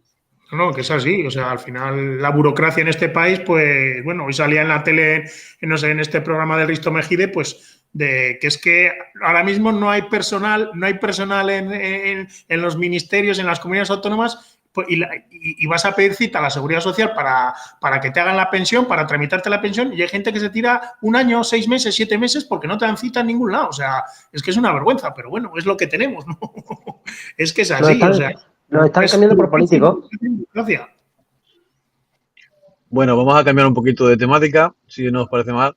No, que es así. O sea, al final la burocracia en este país, pues bueno, hoy salía en la tele, no sé, en este programa del Risto Mejide, pues de que es que ahora mismo no hay personal en los ministerios, en las comunidades autónomas, pues, y vas a pedir cita a la Seguridad Social para que te hagan la pensión, para tramitarte la pensión, y hay gente que se tira 1 año, 6 meses, 7 meses porque no te dan cita en ningún lado. O sea, es que es una vergüenza, pero bueno, es lo que tenemos, ¿no? Es que es Nos así, o están, sea. nos están Es cambiando por políticos. gracias. Bueno, vamos a cambiar un poquito de temática, si no os parece mal.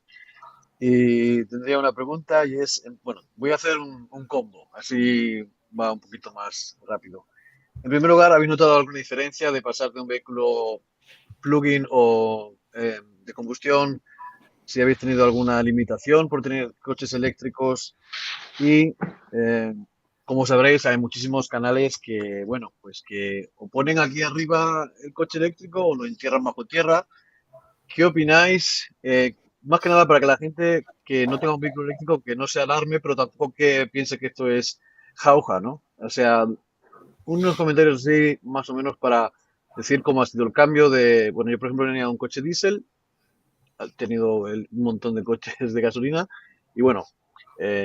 Y tendría una pregunta y es, bueno, voy a hacer un combo, así va un poquito más rápido. En primer lugar, ¿habéis notado alguna diferencia de pasar de un vehículo plug-in o de combustión? Si habéis tenido alguna limitación por tener coches eléctricos y, como sabréis, hay muchísimos canales que, bueno, pues que o ponen aquí arriba el coche eléctrico o lo entierran bajo tierra. ¿Qué opináis? Más que nada para que la gente que no tenga un vehículo eléctrico que no se alarme, pero tampoco que piense que esto es jauja, ¿no? O sea, unos comentarios así, más o menos para decir cómo ha sido el cambio de, bueno, yo por ejemplo venía de un coche diésel, he tenido un montón de coches de gasolina y bueno,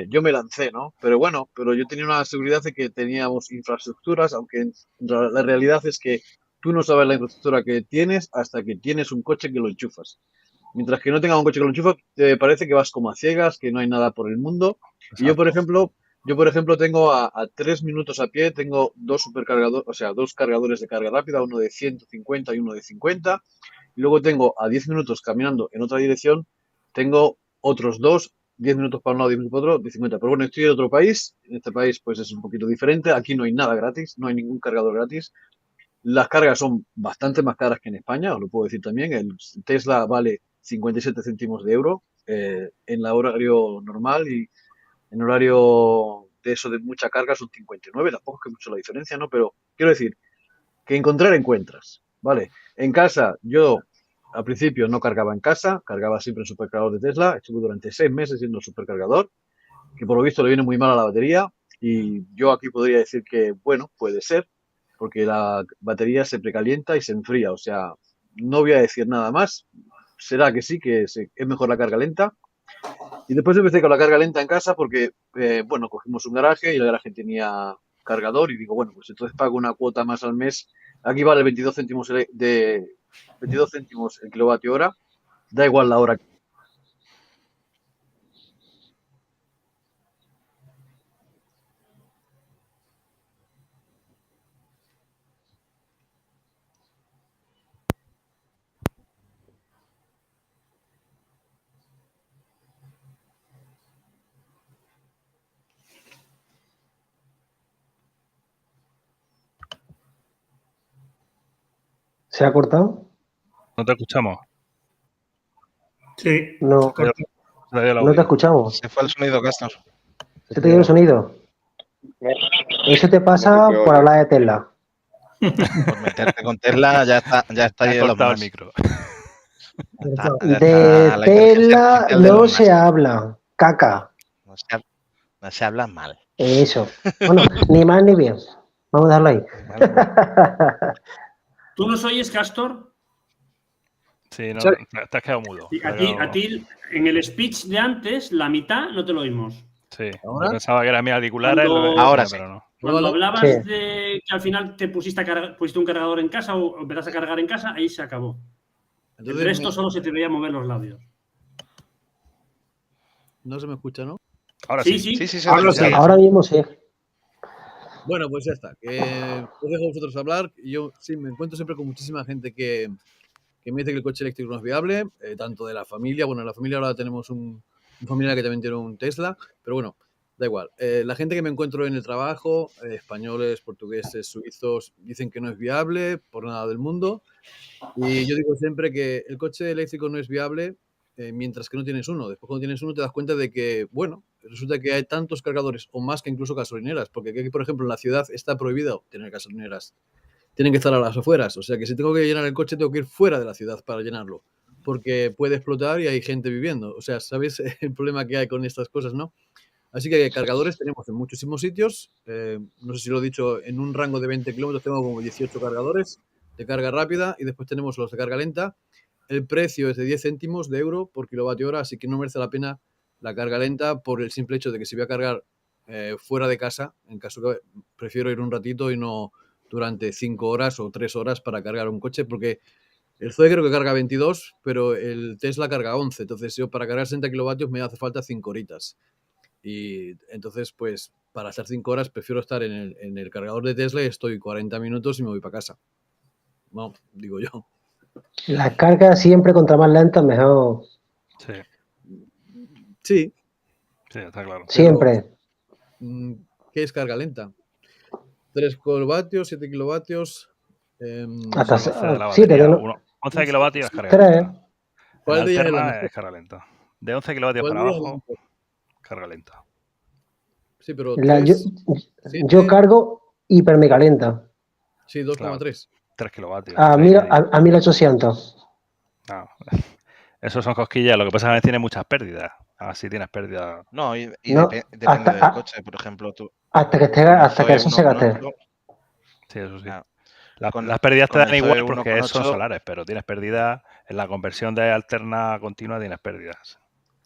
yo me lancé, ¿no? Pero bueno, pero yo tenía una seguridad de que teníamos infraestructuras, aunque la realidad es que tú no sabes la infraestructura que tienes hasta que tienes un coche que lo enchufas. Mientras que no tengas un coche que lo enchufas, te parece que vas como a ciegas, que no hay nada por el mundo. Y yo, por ejemplo, tengo a 3 minutos a pie, tengo dos supercargadores, o sea, dos cargadores de carga rápida, uno de 150 y uno de 50. Y luego tengo a 10 minutos caminando en otra dirección, tengo otros dos, 10 minutos para un lado, 10 minutos para otro, de 50. Pero bueno, estoy en otro país, en este país pues es un poquito diferente, aquí no hay nada gratis, no hay ningún cargador gratis. Las cargas son bastante más caras que en España, os lo puedo decir también. El Tesla vale 57 céntimos de euro en el horario normal y en horario de eso de mucha carga son 59. Tampoco es que mucho la diferencia, ¿no? Pero quiero decir que encontrar encuentras, ¿vale? En casa yo al principio no cargaba en casa, cargaba siempre en supercargador de Tesla. Estuve durante 6 meses siendo supercargador, que por lo visto le viene muy mal a la batería. Y yo aquí podría decir que, bueno, puede ser, porque la batería se precalienta y se enfría. O sea, no voy a decir nada más. Será que sí, que es mejor la carga lenta. Y después empecé con la carga lenta en casa porque, bueno, cogimos un garaje y el garaje tenía cargador y digo, bueno, pues entonces pago una cuota más al mes. Aquí vale 22 céntimos 22 céntimos el kilovatio hora. Da igual la hora. ¿Se ha cortado? No te escuchamos. Sí, No, se corta. Se ha ido el no te audio. escuchamos. Se fue el sonido, Castor. ¿Se te ha ido el sonido? No, Eso te pasa no se te por oye. hablar de Tesla. Por meterte con Tesla ya está Ha ahí Elon cortado el Musk. micro. De La inteligencia Tesla artificial de no Elon se Musk. habla. Caca. No se habla mal. Eso. Bueno, ni mal ni bien. Vamos a dejarlo ahí. Ni mal ni bien. ¿Tú nos oyes, Castor? Sí, no, Sí. te has quedado mudo. Y a ti, en el speech de antes, la mitad no te lo oímos. Sí, ¿Ahora? yo pensaba que era mi auriculares, Cuando- Ahora sí. pero no. Cuando Hola. hablabas Sí. de que al final te pusiste un cargador en casa o empezaste a cargar en casa, ahí se acabó. El Entonces, resto solo se te veía mover los labios. no se me escucha, ¿no? Ahora Sí, sí. sí. Sí, se Ahora escucha. sí. Ahora mismo sí. Bueno, pues ya está. Os dejo a vosotros hablar. Yo sí me encuentro siempre con muchísima gente que me dice que el coche eléctrico no es viable, tanto de la familia. Bueno, en la familia ahora tenemos un familiar que también tiene un Tesla, pero bueno, da igual. La gente que me encuentro en el trabajo, españoles, portugueses, suizos, dicen que no es viable por nada del mundo. Y yo digo siempre que el coche eléctrico no es viable mientras que no tienes uno. Después cuando tienes uno te das cuenta de que, bueno, resulta que hay tantos cargadores o más que incluso gasolineras, porque aquí, por ejemplo, en la ciudad está prohibido tener gasolineras. Tienen que estar a las afueras, o sea que si tengo que llenar el coche tengo que ir fuera de la ciudad para llenarlo, porque puede explotar y hay gente viviendo. O sea, ¿sabes el problema que hay con estas cosas, no? Así que cargadores tenemos en muchísimos sitios. No sé si lo he dicho, en un rango de 20 kilómetros tengo como 18 cargadores de carga rápida y después tenemos los de carga lenta. El precio es de 10 céntimos de euro por kilovatio hora, así que no merece la pena la carga lenta por el simple hecho de que si voy a cargar fuera de casa, en caso que prefiero ir un ratito y no durante 5 horas o 3 horas para cargar un coche, porque el Zoe creo que carga 22, pero el Tesla carga 11. Entonces yo para cargar 60 kilovatios me hace falta 5 horitas. Y entonces, pues, para estar 5 horas prefiero estar en el cargador de Tesla y estoy 40 minutos y me voy para casa. No, digo yo. La carga siempre contra más lenta, mejor. Sí, Sí, sí, está claro. Siempre. ¿qué es carga lenta? 3 kilovatios, 7 kilovatios. Hasta Son 11 de la 7, batería. ¿no? 11 kilovatios es carga 3. lenta. ¿Cuál En de ellas es la alterna mejor? es carga lenta. De 11 kilovatios ¿Cuál para de ellas es la abajo, mejor? carga lenta. Sí, pero Yo, 3, yo cargo hiper mega lenta. sí, 2,3. 3 kilovatios. A, 3 y medio. a 1800. No, esos son cosquillas. Lo que pasa es que tiene muchas pérdidas. Así tienes pérdidas. No, y No, depende del coche. Por ejemplo, tú hasta que, con el hasta que Zoe eso se gaste. 1.8, Sí, eso sí. claro, Las pérdidas te con dan el igual Zoe porque son 1.8, solares, pero tienes pérdidas en la conversión de alterna a continua, tienes pérdidas.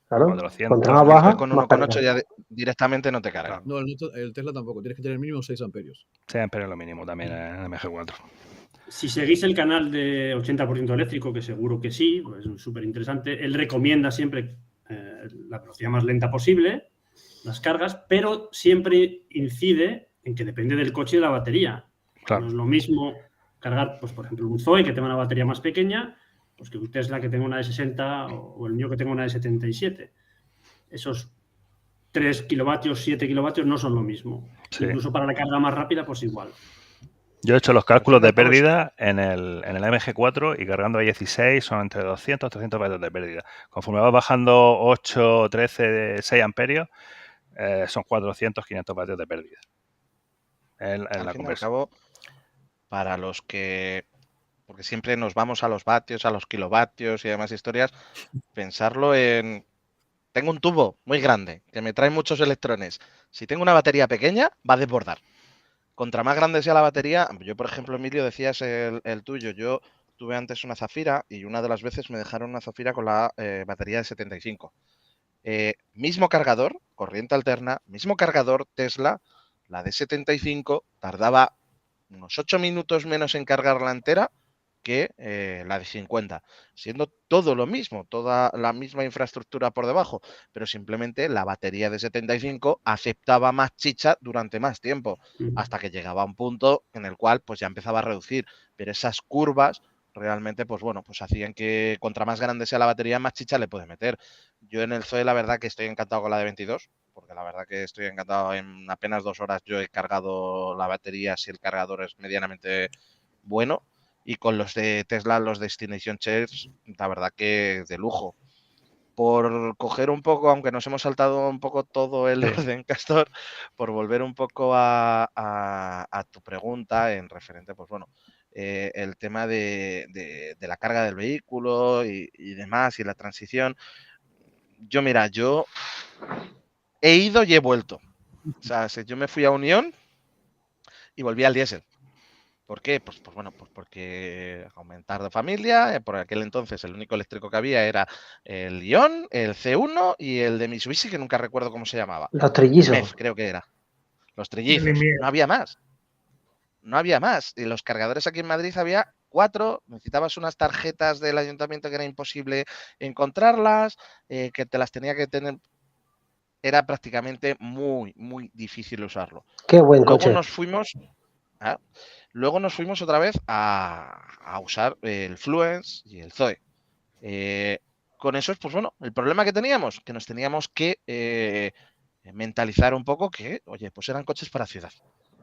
Claro. 400, Contra más con el Zoe baja, con más 1.8 pérdida. ya directamente no te carga. Claro. No, el Tesla tampoco. Tienes que tener mínimo 6 amperios. Sí, pero es lo mínimo también en MG4. Si seguís el canal de 80% eléctrico, que seguro que sí, pues es súper interesante, él recomienda siempre la velocidad más lenta posible, las cargas, pero siempre incide en que depende del coche y de la batería. Claro. No es lo mismo cargar, pues por ejemplo, un Zoe que tenga una batería más pequeña, pues que un Tesla que tenga una de 60 o el mío que tenga una de 77. Esos 3 kilovatios, 7 kilovatios no son lo mismo. Sí. Incluso para la carga más rápida, pues igual. Yo he hecho los cálculos de pérdida en el MG4 y cargando a 16 son entre 200 y 300 vatios de pérdida. Conforme vas bajando 8, 13, 6 amperios, son 400, 500 vatios de pérdida. En Al la fin y al conversión. cabo, para los que, porque siempre nos vamos a los vatios, a los kilovatios y demás historias, pensarlo en, tengo un tubo muy grande que me trae muchos electrones. Si tengo una batería pequeña, va a desbordar. Contra más grande sea la batería, yo por ejemplo, Emilio, decías el tuyo, yo tuve antes una Zafira y una de las veces me dejaron una Zafira con la batería de 75. Mismo cargador, corriente alterna, mismo cargador Tesla, la de 75 tardaba unos 8 minutos menos en cargarla entera que la de 50, siendo todo lo mismo, toda la misma infraestructura por debajo, pero simplemente la batería de 75 aceptaba más chicha durante más tiempo, hasta que llegaba a un punto en el cual pues ya empezaba a reducir, pero esas curvas realmente pues bueno, pues hacían que contra más grande sea la batería, más chicha le puedes meter. Yo en el Zoe la verdad que estoy encantado con la de 22, porque la verdad que estoy encantado, en apenas 2 horas yo he cargado la batería si el cargador es medianamente bueno. Y con los de Tesla, los Destination Chairs, la verdad que de lujo. Por coger un poco, aunque nos hemos saltado un poco todo el orden, Castor, por volver un poco a tu pregunta en referente, pues bueno, el tema de la carga del vehículo y demás, y la transición. Mira, yo he ido y he vuelto. O sea, yo me fui a Unión y volví al diésel. ¿Por qué? Pues bueno, pues porque aumentar de familia, por aquel entonces el único eléctrico que había era el Lion, el C1 y el de Mitsubishi, que nunca recuerdo cómo se llamaba. Los trillizos. MEF, creo que era. Los trillizos. No había más. No había más. Y los cargadores aquí en Madrid había 4. Necesitabas unas tarjetas del ayuntamiento que era imposible encontrarlas, que te las tenía que tener. Era prácticamente muy, muy difícil usarlo. Qué buen Luego coche. Luego nos fuimos otra vez a usar el Fluence y el Zoe. Con eso, pues bueno, el problema que teníamos, que nos teníamos que mentalizar un poco que, oye, pues eran coches para ciudad.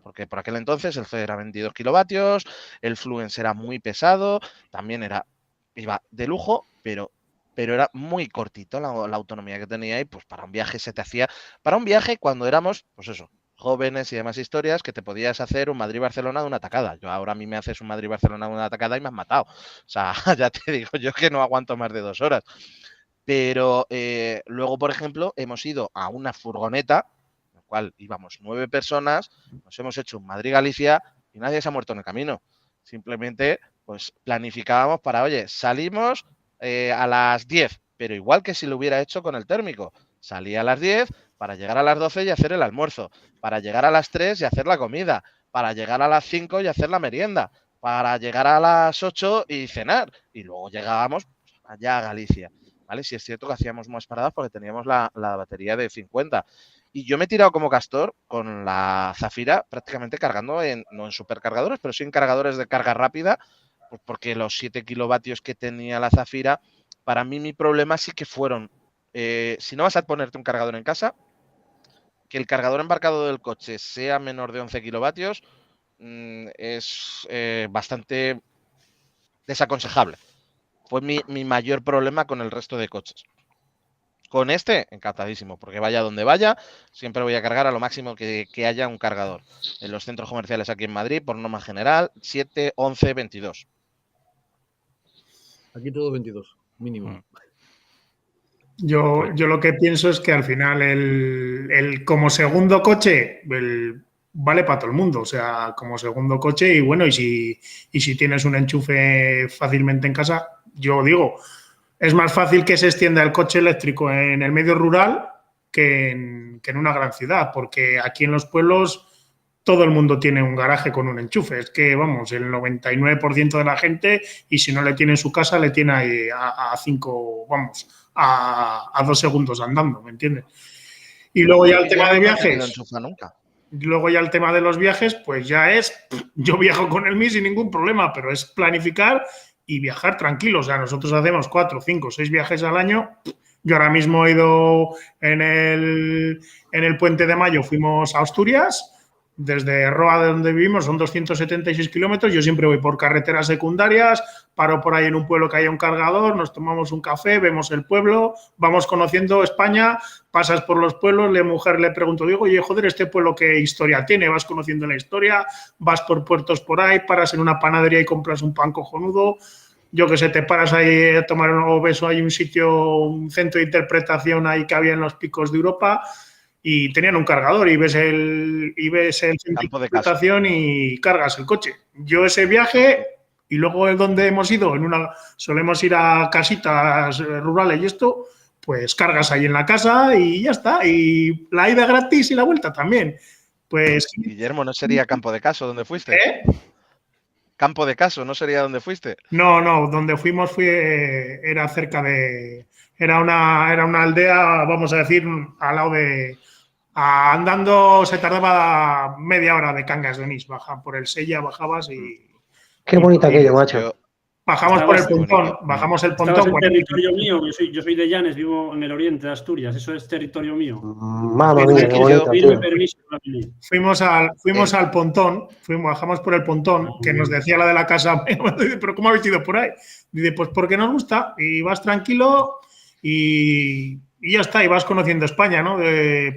Porque por aquel entonces el Zoe era 22 kilovatios, el Fluence era muy pesado, también iba de lujo, pero era muy cortito la autonomía que tenía y pues para un viaje se te hacía, para un viaje cuando éramos, pues eso, jóvenes y demás historias, que te podías hacer un Madrid-Barcelona de una tacada. Yo ahora a mí me haces un Madrid-Barcelona de una tacada y me has matado. O sea, ya te digo yo que no aguanto más de 2 horas. Pero luego, por ejemplo, hemos ido a una furgoneta, en la cual íbamos 9 personas, nos hemos hecho un Madrid-Galicia y nadie se ha muerto en el camino. Simplemente, pues planificábamos para, oye, salimos a las 10, pero igual que si lo hubiera hecho con el térmico. Salía a las 10 para llegar a las 12 y hacer el almuerzo, para llegar a las 3 y hacer la comida, para llegar a las 5 y hacer la merienda, para llegar a las 8 y cenar. Y luego llegábamos allá a Galicia. ¿Vale? Sí es cierto que hacíamos más paradas porque teníamos la batería de 50. Y yo me he tirado como castor con la Zafira prácticamente cargando no en supercargadores, pero sí en cargadores de carga rápida, pues porque los 7 kilovatios que tenía la Zafira, para mí mi problema sí que fueron, si no vas a ponerte un cargador en casa, que el cargador embarcado del coche sea menor de 11 kilovatios es bastante desaconsejable. Fue mi mayor problema con el resto de coches. Con este, encantadísimo, porque vaya donde vaya, siempre voy a cargar a lo máximo que haya un cargador. En los centros comerciales aquí en Madrid, por norma general, 7, 11, 22. Aquí todo 22, mínimo. Yo lo que pienso es que al final el como segundo coche vale para todo el mundo, o sea, como segundo coche y bueno, y si tienes un enchufe fácilmente en casa, yo digo, es más fácil que se extienda el coche eléctrico en el medio rural que en una gran ciudad, porque aquí en los pueblos todo el mundo tiene un garaje con un enchufe. Es que, vamos, el 99% de la gente, y si no le tiene en su casa, le tiene ahí a 5, vamos, a 2 segundos andando, ¿me entiendes? Y luego ya el tema de viajes. Luego ya el tema de los viajes, pues ya es, yo viajo con el Mi sin ningún problema, pero es planificar y viajar tranquilo. O sea, nosotros hacemos 4, 5, 6 viajes al año. Yo ahora mismo he ido en el Puente de Mayo, fuimos a Asturias. Desde Roa, de donde vivimos, son 276 kilómetros. Yo siempre voy por carreteras secundarias, paro por ahí en un pueblo que haya un cargador, nos tomamos un café, vemos el pueblo, vamos conociendo España, pasas por los pueblos, la mujer le pregunto, digo, oye, joder, ¿este pueblo qué historia tiene? Vas conociendo la historia, vas por puertos por ahí, paras en una panadería y compras un pan cojonudo. Yo que sé, te paras ahí a tomar un beso, hay un sitio, un centro de interpretación ahí que había en los picos de Europa. Y tenían un cargador y ves el campo de interpretación y cargas el coche. Yo ese viaje y luego donde hemos ido, solemos ir a casitas rurales y esto, pues cargas ahí en la casa y ya está. Y la ida gratis y la vuelta también. Pues Guillermo, ¿no sería Campo de Caso donde fuiste? Campo de Caso, ¿no sería donde fuiste? No, donde fuimos era cerca de... Era una aldea, vamos a decir, al lado de... Andando se tardaba media hora de Cangas de Onís. Por el Sella bajabas y... Qué bonito aquello, macho. Bajamos por el Estabas- pontón, bajamos el Estabas pontón. en territorio mío, yo soy de Llanes, vivo en el oriente de Asturias, eso es territorio mío. Mamma Fíjate mía, que qué yo- bonito, Pedirme tío. permiso para venir. Fuimos al pontón, bajamos por el pontón, que nos decía la de la casa, pero ¿cómo habéis ido por ahí? Dice, pues porque nos gusta, y vas tranquilo y ya está, y vas conociendo España, ¿no?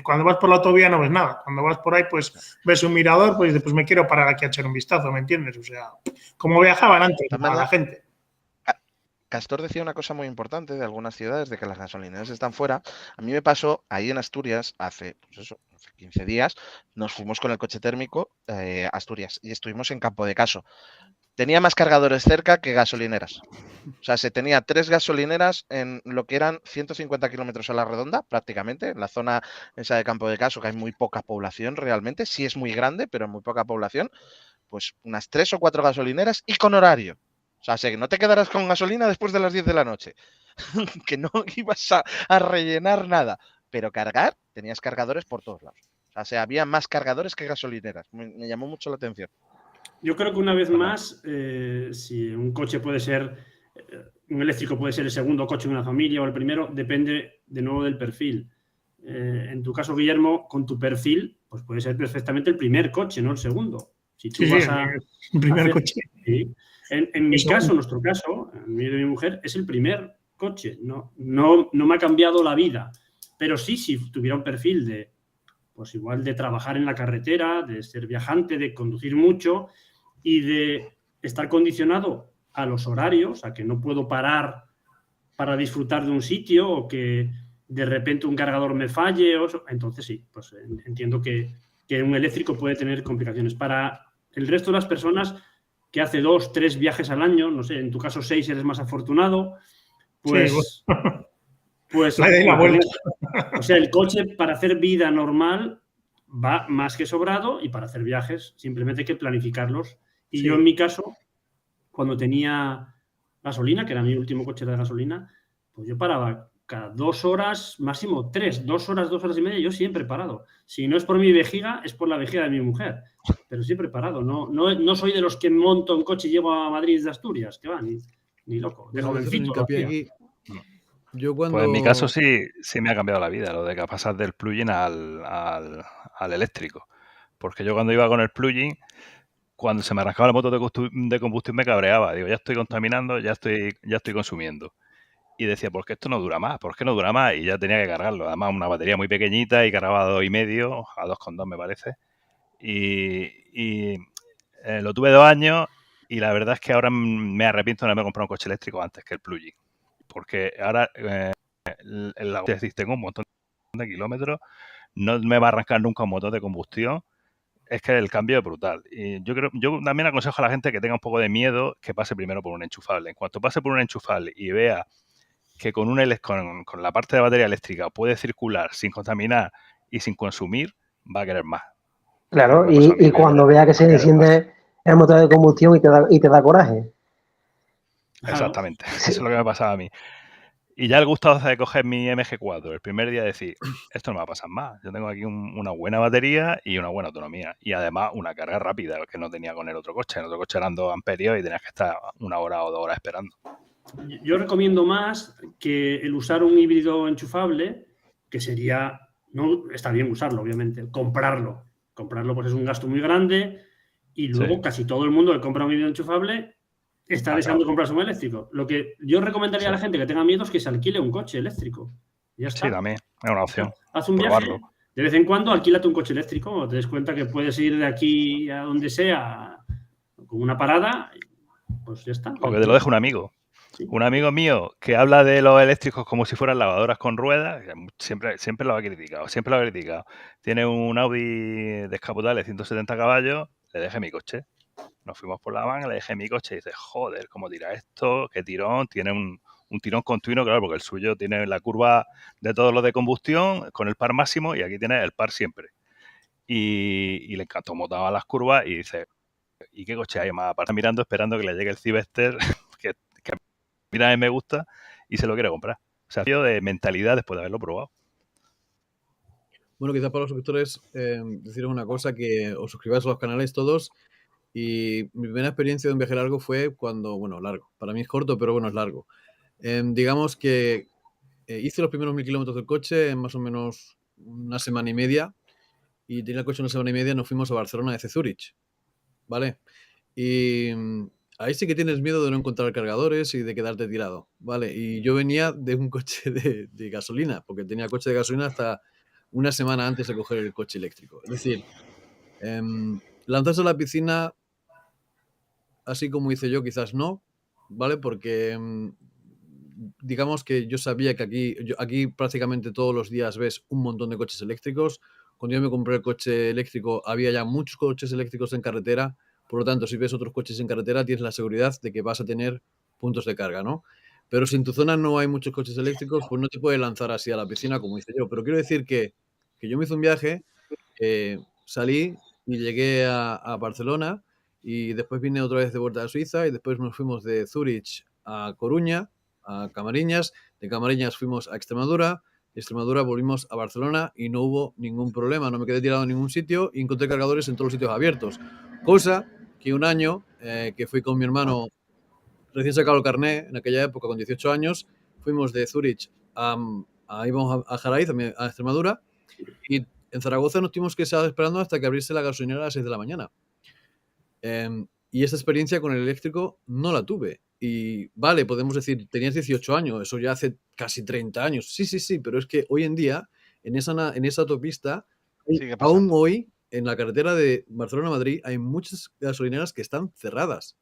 Cuando vas por la autovía no ves nada, cuando vas por ahí pues ves un mirador, pues dices, pues me quiero parar aquí a echar un vistazo, ¿me entiendes? O sea, como viajaban antes También la gente. Castor decía una cosa muy importante de algunas ciudades, de que las gasolineras están fuera. A mí me pasó ahí en Asturias hace 15 días, nos fuimos con el coche térmico a Asturias y estuvimos en Campo de Caso. Tenía más cargadores cerca que gasolineras. O sea, se tenía 3 gasolineras en lo que eran 150 kilómetros a la redonda, prácticamente, en la zona esa de Campo de Caso, que hay muy poca población realmente. Sí es muy grande, pero muy poca población. Pues unas 3 o 4 gasolineras y con horario. O sea, que no te quedarás con gasolina después de las 10 de la noche. Que no ibas a rellenar nada. Pero cargar, tenías cargadores por todos lados. O sea, había más cargadores que gasolineras. Me llamó mucho la atención. Yo creo que una vez más, si un coche puede ser, un eléctrico puede ser el segundo coche de una familia o el primero, depende de nuevo del perfil. En tu caso, Guillermo, con tu perfil, pues puede ser perfectamente el primer coche, no el segundo. Si tú Sí, vas sí, a el primer hacer- coche. Sí. En mi caso, en nuestro caso, en mi de mi mujer, es el primer coche. No me ha cambiado la vida. Pero sí, si tuviera un perfil de, pues igual de trabajar en la carretera, de ser viajante, de conducir mucho y de estar condicionado a los horarios, a que no puedo parar para disfrutar de un sitio o que de repente un cargador me falle, entonces sí, pues entiendo que un eléctrico puede tener complicaciones. Para el resto de las personas que hace 2, 3 viajes al año, no sé, en tu caso 6 eres más afortunado, pues... Sí, Pues la ida y la vuelta. O sea, el coche para hacer vida normal va más que sobrado y para hacer viajes simplemente hay que planificarlos. Y Sí. yo en mi caso, cuando tenía gasolina, que era mi último coche de gasolina, pues yo paraba cada 2 horas, máximo 3, 2 horas, 2 horas y media, yo siempre parado. Si no es por mi vejiga, es por la vejiga de mi mujer. Pero siempre parado. No soy de los que monto un coche y llego a Madrid de Asturias, que va, ni loco. De Bueno, voy a hacer un jovencito lo hincapié hacía. aquí. Yo cuando... Pues en mi caso sí me ha cambiado la vida, lo de que pasar del plug-in al eléctrico. Porque yo cuando iba con el plug-in, cuando se me arrancaba el motor de combustión me cabreaba. Digo, ya estoy contaminando, ya estoy consumiendo. Y decía, ¿por qué esto no dura más? ¿Por qué no dura más? Y ya tenía que cargarlo. Además, una batería muy pequeñita y cargaba a 2,5, a 2,2 me parece. Y lo tuve 2 años y la verdad es que ahora me arrepiento de no haberme comprado un coche eléctrico antes que el plug-in. Porque ahora tengo un montón de kilómetros, no me va a arrancar nunca un motor de combustión. Es que el cambio es brutal. Y yo también aconsejo a la gente que tenga un poco de miedo que pase primero por un enchufable. En cuanto pase por un enchufable y vea que con la parte de batería eléctrica puede circular sin contaminar y sin consumir, va a querer más. Claro, y cuando vea que se enciende el motor de combustión y te da coraje. Exactamente, eso es lo que me pasaba a mí. Y ya el gusto de coger mi MG4 el primer día, decir, esto no me va a pasar más. Yo tengo aquí una buena batería y una buena autonomía. Y además una carga rápida, que no tenía con el otro coche. En el otro coche eran 2 amperios y tenías que estar 1 hora o 2 horas esperando. Yo recomiendo más que el usar un híbrido enchufable, que sería, no está bien usarlo, obviamente, comprarlo. Comprarlo pues es un gasto muy grande y luego casi todo el mundo que compra un híbrido enchufable está deseando comprarse un eléctrico. Lo que yo recomendaría a la gente que tenga miedo es que se alquile un coche eléctrico. Ya está. Sí, también, es una opción. Haz un viaje, de vez en cuando alquílate un coche eléctrico, te des cuenta que puedes ir de aquí a donde sea con una parada, pues ya está. O que te lo deje un amigo. Sí. Un amigo mío que habla de los eléctricos como si fueran lavadoras con ruedas, siempre lo ha criticado, Tiene un Audi descapotable de 170 caballos, le dejé mi coche. Nos fuimos por la van, le dejé mi coche y dice, joder, ¿cómo tira esto? ¿Qué tirón? Tiene un tirón continuo, claro, porque el suyo tiene la curva de todos los de combustión con el par máximo y aquí tiene el par siempre. Y le encantó montar las curvas y dice, ¿y qué coche hay más? Aparte mirando, esperando que le llegue el Cibester, que mira, a mí me gusta y se lo quiere comprar. O sea, de mentalidad después de haberlo probado. Bueno, quizás para los suscriptores deciros una cosa, que os suscribáis a los canales todos Y mi primera experiencia de un viaje largo fue cuando, bueno, largo, para mí es corto, pero bueno, es largo. Digamos que hice los primeros 1000 kilómetros del coche en más o menos una semana y media, y tenía el coche una semana y media, nos fuimos a Barcelona desde Zurich, ¿vale? Y ahí sí que tienes miedo de no encontrar cargadores y de quedarte tirado, ¿vale? Y yo venía de un coche de gasolina, porque tenía coche de gasolina hasta una semana antes de coger el coche eléctrico. Es decir, lanzarse a la piscina, así como hice yo, quizás no, ¿vale? Porque digamos que yo sabía que aquí prácticamente todos los días ves un montón de coches eléctricos. Cuando yo me compré el coche eléctrico, había ya muchos coches eléctricos en carretera. Por lo tanto, si ves otros coches en carretera, tienes la seguridad de que vas a tener puntos de carga, ¿no? Pero si en tu zona no hay muchos coches eléctricos, pues no te puedes lanzar así a la piscina como hice yo. Pero quiero decir que yo me hice un viaje, salí y llegué a Barcelona, y después vine otra vez de vuelta a Suiza, y después nos fuimos de Zurich a Coruña, a Camariñas, de Camariñas fuimos a Extremadura, de Extremadura volvimos a Barcelona y no hubo ningún problema, no me quedé tirado en ningún sitio y encontré cargadores en todos los sitios abiertos. Cosa que un año que fui con mi hermano recién sacado el carné, en aquella época con 18 años, fuimos de Zurich íbamos a Jaraiz, a Extremadura, y en Zaragoza nos tuvimos que estar esperando hasta que abriese la gasolinera a las 6 de la mañana. Y esa experiencia con el eléctrico no la tuve. Y vale, podemos decir, tenías 18 años, eso ya hace casi 30 años. Sí, pero es que hoy en día, en esa autopista, Sigue aún pasando. hoy, en la carretera de Barcelona-Madrid, hay muchas gasolineras que están cerradas.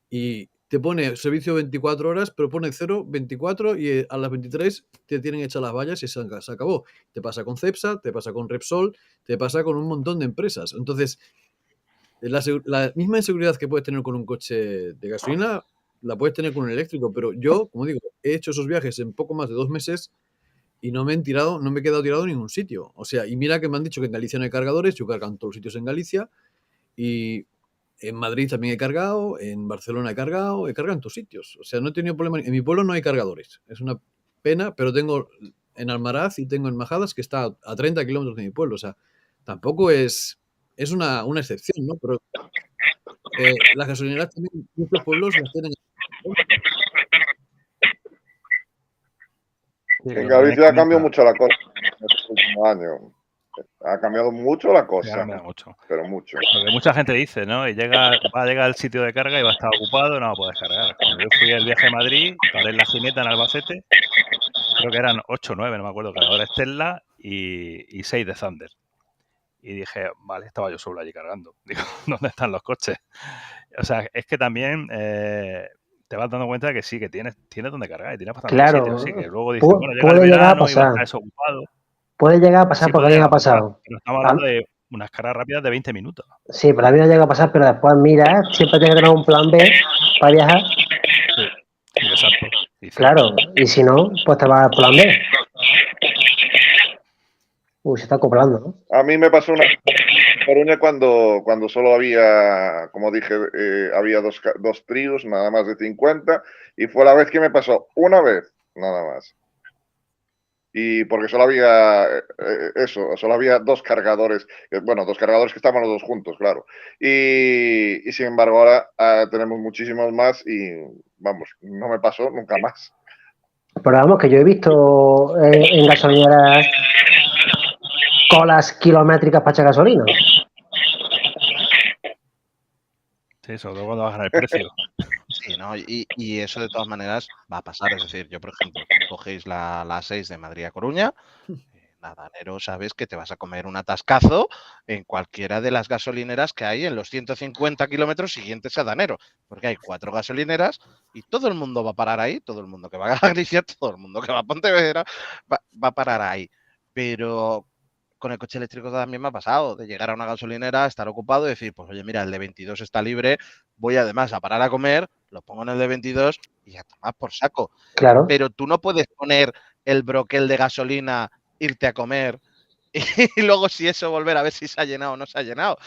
Y te pone servicio 24 horas, pero pone 0, 24, y a las 23 te tienen hechas las vallas y se acabó. Te pasa con Cepsa, te pasa con Repsol, te pasa con un montón de empresas. Entonces, la misma inseguridad que puedes tener con un coche de gasolina, la puedes tener con un eléctrico, pero yo, como digo, he hecho esos viajes en poco más de 2 meses y no me he quedado tirado en ningún sitio. O sea, y mira que me han dicho que en Galicia no hay cargadores, yo cargo en todos los sitios en Galicia, y en Madrid también he cargado, en Barcelona he cargado en todos sitios. O sea, no he tenido problema. En mi pueblo no hay cargadores. Es una pena, pero tengo en Almaraz y tengo en Majadas, que está a 30 kilómetros de mi pueblo. O sea, tampoco es una excepción, ¿no? Pero las gasolineras también en muchos pueblos las tienen. En Galicia ha cambiado mucho la cosa en estos últimos años. Ha cambiado mucho la cosa, mucho. pero mucho. Porque mucha gente dice, ¿no? Y va a llegar al sitio de carga y va a estar ocupado, no va a poder cargar. Cuando yo fui el viaje a Madrid, paré en la Gineta en Albacete, creo que eran 8 o 9, no me acuerdo, cargadores Tesla y 6 de Thunder. Y dije, vale, estaba yo solo allí cargando. Digo, ¿dónde están los coches? O sea, es que también te vas dando cuenta de que sí, que tienes donde cargar y tienes bastante Claro, sitios. Así que luego dices, bueno, llega puede el llegar a verano y va a pasar. estar desocupado. Puede llegar a pasar Sí, porque puede a mí me llegar ha a pasar, pasado. pero estamos hablando de unas cargas rápidas de 20 minutos. Sí, pero a mí no llega a pasar, pero después mira, siempre tienes que tener un plan B para viajar. Sí, exacto. Sí, Claro, y si no, pues te vas al plan B. Uy, se está acoplando, ¿no? A mí me pasó una en Coruña cuando solo había, como dije, había dos tríos, nada más de 50, y fue la vez que me pasó una vez, nada más. Y porque solo había solo había dos cargadores, dos cargadores que estaban los dos juntos, claro. Y sin embargo ahora tenemos muchísimos más y, vamos, no me pasó nunca más. Pero vamos, que yo he visto en gasolineras colas kilométricas para echar gasolina. Sí, sobre todo cuando bajan el precio. Sí, ¿no? Y eso de todas maneras va a pasar. Es decir, yo, por ejemplo, cogéis la 6 de Madrid a Coruña, Danero, sabes que te vas a comer un atascazo en cualquiera de las gasolineras que hay en los 150 kilómetros siguientes a Danero, porque hay 4 gasolineras y todo el mundo va a parar ahí, todo el mundo que va a Galicia, todo el mundo que va a Pontevedra va a parar ahí. Pero con el coche eléctrico también me ha pasado, de llegar a una gasolinera, estar ocupado y decir, pues oye, mira, el de 22 está libre, voy además a parar a comer, lo pongo en el de 22 y a tomar por saco. Claro. Pero tú no puedes poner el broquel de gasolina, irte a comer y luego si eso volver a ver si se ha llenado o no se ha llenado.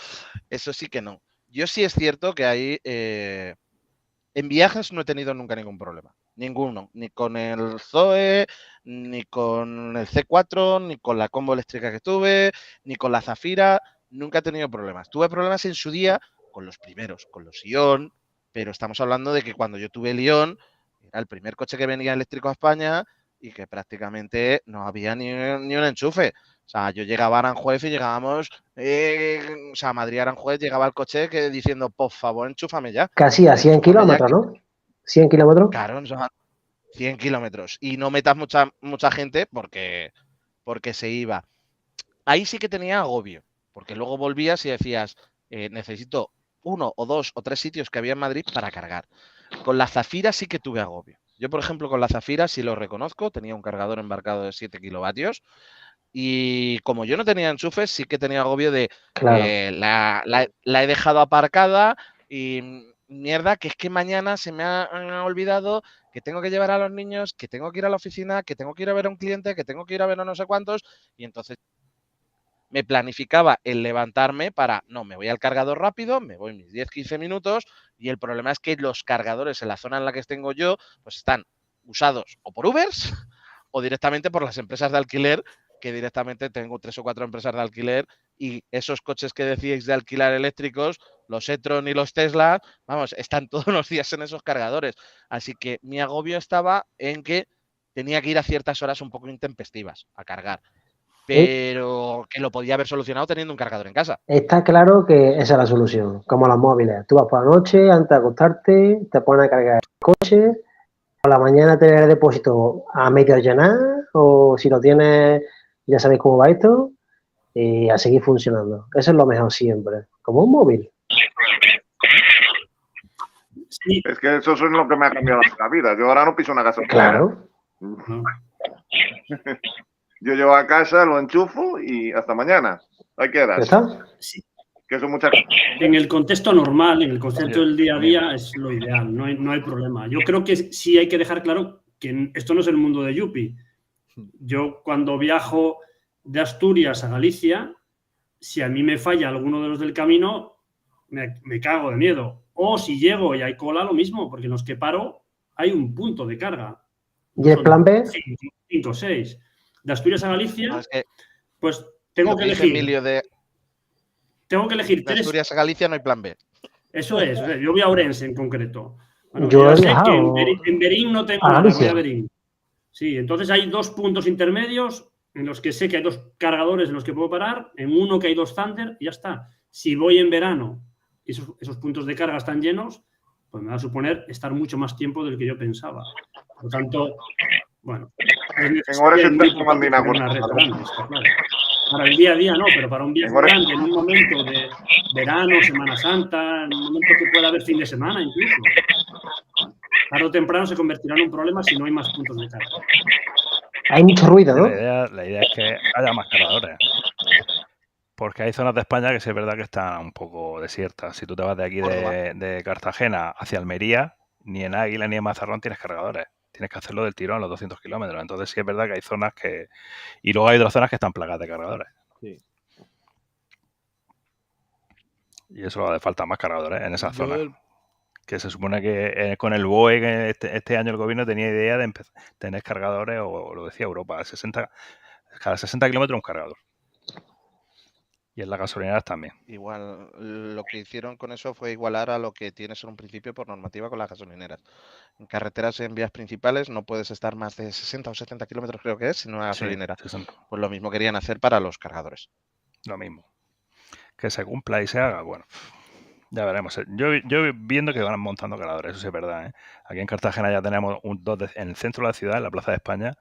Eso sí que no. Yo sí es cierto que ahí en viajes no he tenido nunca ningún problema. Ninguno. Ni con el Zoe, ni con el C4, ni con la combo eléctrica que tuve, ni con la Zafira. Nunca he tenido problemas. Tuve problemas en su día con los primeros, con los Ion, pero estamos hablando de que cuando yo tuve el Ion, era el primer coche que venía eléctrico a España y que prácticamente no había ni un enchufe. O sea, yo llegaba a Aranjuez y llegábamos, o sea, a Madrid-Aranjuez llegaba el coche diciendo, por favor, enchúfame ya. Casi a 100 kilómetros, ¿no? 100 kilómetros. Claro, o sea, 100 kilómetros. Y no metas mucha gente porque se iba. Ahí sí que tenía agobio, porque luego volvías y decías, necesito 1 o 2 o 3 sitios que había en Madrid para cargar. Con la Zafira sí que tuve agobio. Yo, por ejemplo, con la Zafira sí lo reconozco, tenía un cargador embarcado de 7 kilovatios y como yo no tenía enchufes, sí que tenía agobio de Claro. la he dejado aparcada y mierda, que es que mañana se me ha olvidado que tengo que llevar a los niños, que tengo que ir a la oficina, que tengo que ir a ver a un cliente, que tengo que ir a ver a no sé cuántos y entonces me planificaba el levantarme para, no, me voy al cargador rápido, me voy mis 10-15 minutos y el problema es que los cargadores en la zona en la que tengo yo, pues están usados o por Ubers o directamente por las empresas de alquiler, que directamente tengo 3 o 4 empresas de alquiler y esos coches que decíais de alquilar eléctricos, los e-tron y los Tesla, vamos, están todos los días en esos cargadores. Así que mi agobio estaba en que tenía que ir a ciertas horas un poco intempestivas a cargar. Pero que lo podía haber solucionado teniendo un cargador en casa. Está claro que esa es la solución, como los móviles. Tú vas por la noche, antes de acostarte, te pones a cargar el coche, por la mañana tener el depósito a medio llenar, o si lo tienes, ya sabéis cómo va esto, y a seguir funcionando. Eso es lo mejor siempre, como un móvil. Sí. Es que eso es lo que me ha cambiado la vida. Yo ahora no piso una gasolina. Claro. Yo llevo a casa, lo enchufo y hasta mañana. Ahí quedas. ¿Ya está? Sí. Que eso muchas... En el contexto normal, en el concepto del día a día, es lo ideal, no hay problema. Yo creo que sí hay que dejar claro que esto no es el mundo de Yupi. Yo cuando viajo de Asturias a Galicia, si a mí me falla alguno de los del camino, me cago de miedo. O si llego y hay cola, lo mismo, porque en los que paro hay un punto de carga. ¿Y el plan B? 5 o 6. De Asturias a Galicia, No, es que pues tengo que dice elegir. Emilio Tengo que elegir de 3. Asturias a Galicia no hay plan B. Eso es. O sea, yo voy a Ourense en concreto. Bueno, Yo he sé que viajado en Berín no tengo a nada, Galicia. voy a Berín. Sí, entonces hay 2 puntos intermedios en los que sé que hay 2 cargadores en los que puedo parar, en uno que hay 2 Thunder y ya está. Si voy en verano y esos puntos de carga están llenos, pues me va a suponer estar mucho más tiempo del que yo pensaba. Por lo tanto, bueno. En horas está mandina Para el día a día no, pero para un viaje grande, en un momento de verano, Semana Santa, en un momento que pueda haber fin de semana incluso. Tarde o temprano se convertirá en un problema si no hay más puntos de carga. Hay mucho ruido, ¿no? La idea es que haya más cargadores. Porque hay zonas de España que sí es verdad que están un poco desiertas. Si tú te vas de aquí de Cartagena hacia Almería, ni en Águila ni en Mazarrón tienes cargadores. Tienes que hacerlo del tirón a los 200 kilómetros. Entonces sí es verdad que hay zonas que... Y luego hay otras zonas que están plagadas de cargadores. Sí. Y eso hace falta más cargadores en esas zonas. Que se supone que con el BOE que este año el gobierno tenía idea de tener cargadores, o lo decía Europa, cada 60 kilómetros un cargador. Y en las gasolineras también. Igual lo que hicieron con eso fue igualar a lo que tienes en un principio por normativa con las gasolineras. En carreteras, en vías principales, no puedes estar más de 60 o 70 kilómetros, creo que es, sin una gasolinera. Sí, pues lo mismo querían hacer para los cargadores. Lo mismo. Que se cumpla y se haga, bueno, ya veremos. Yo viendo que van montando cargadores, eso sí es verdad, ¿eh? Aquí en Cartagena ya tenemos en el centro de la ciudad, en la Plaza de España,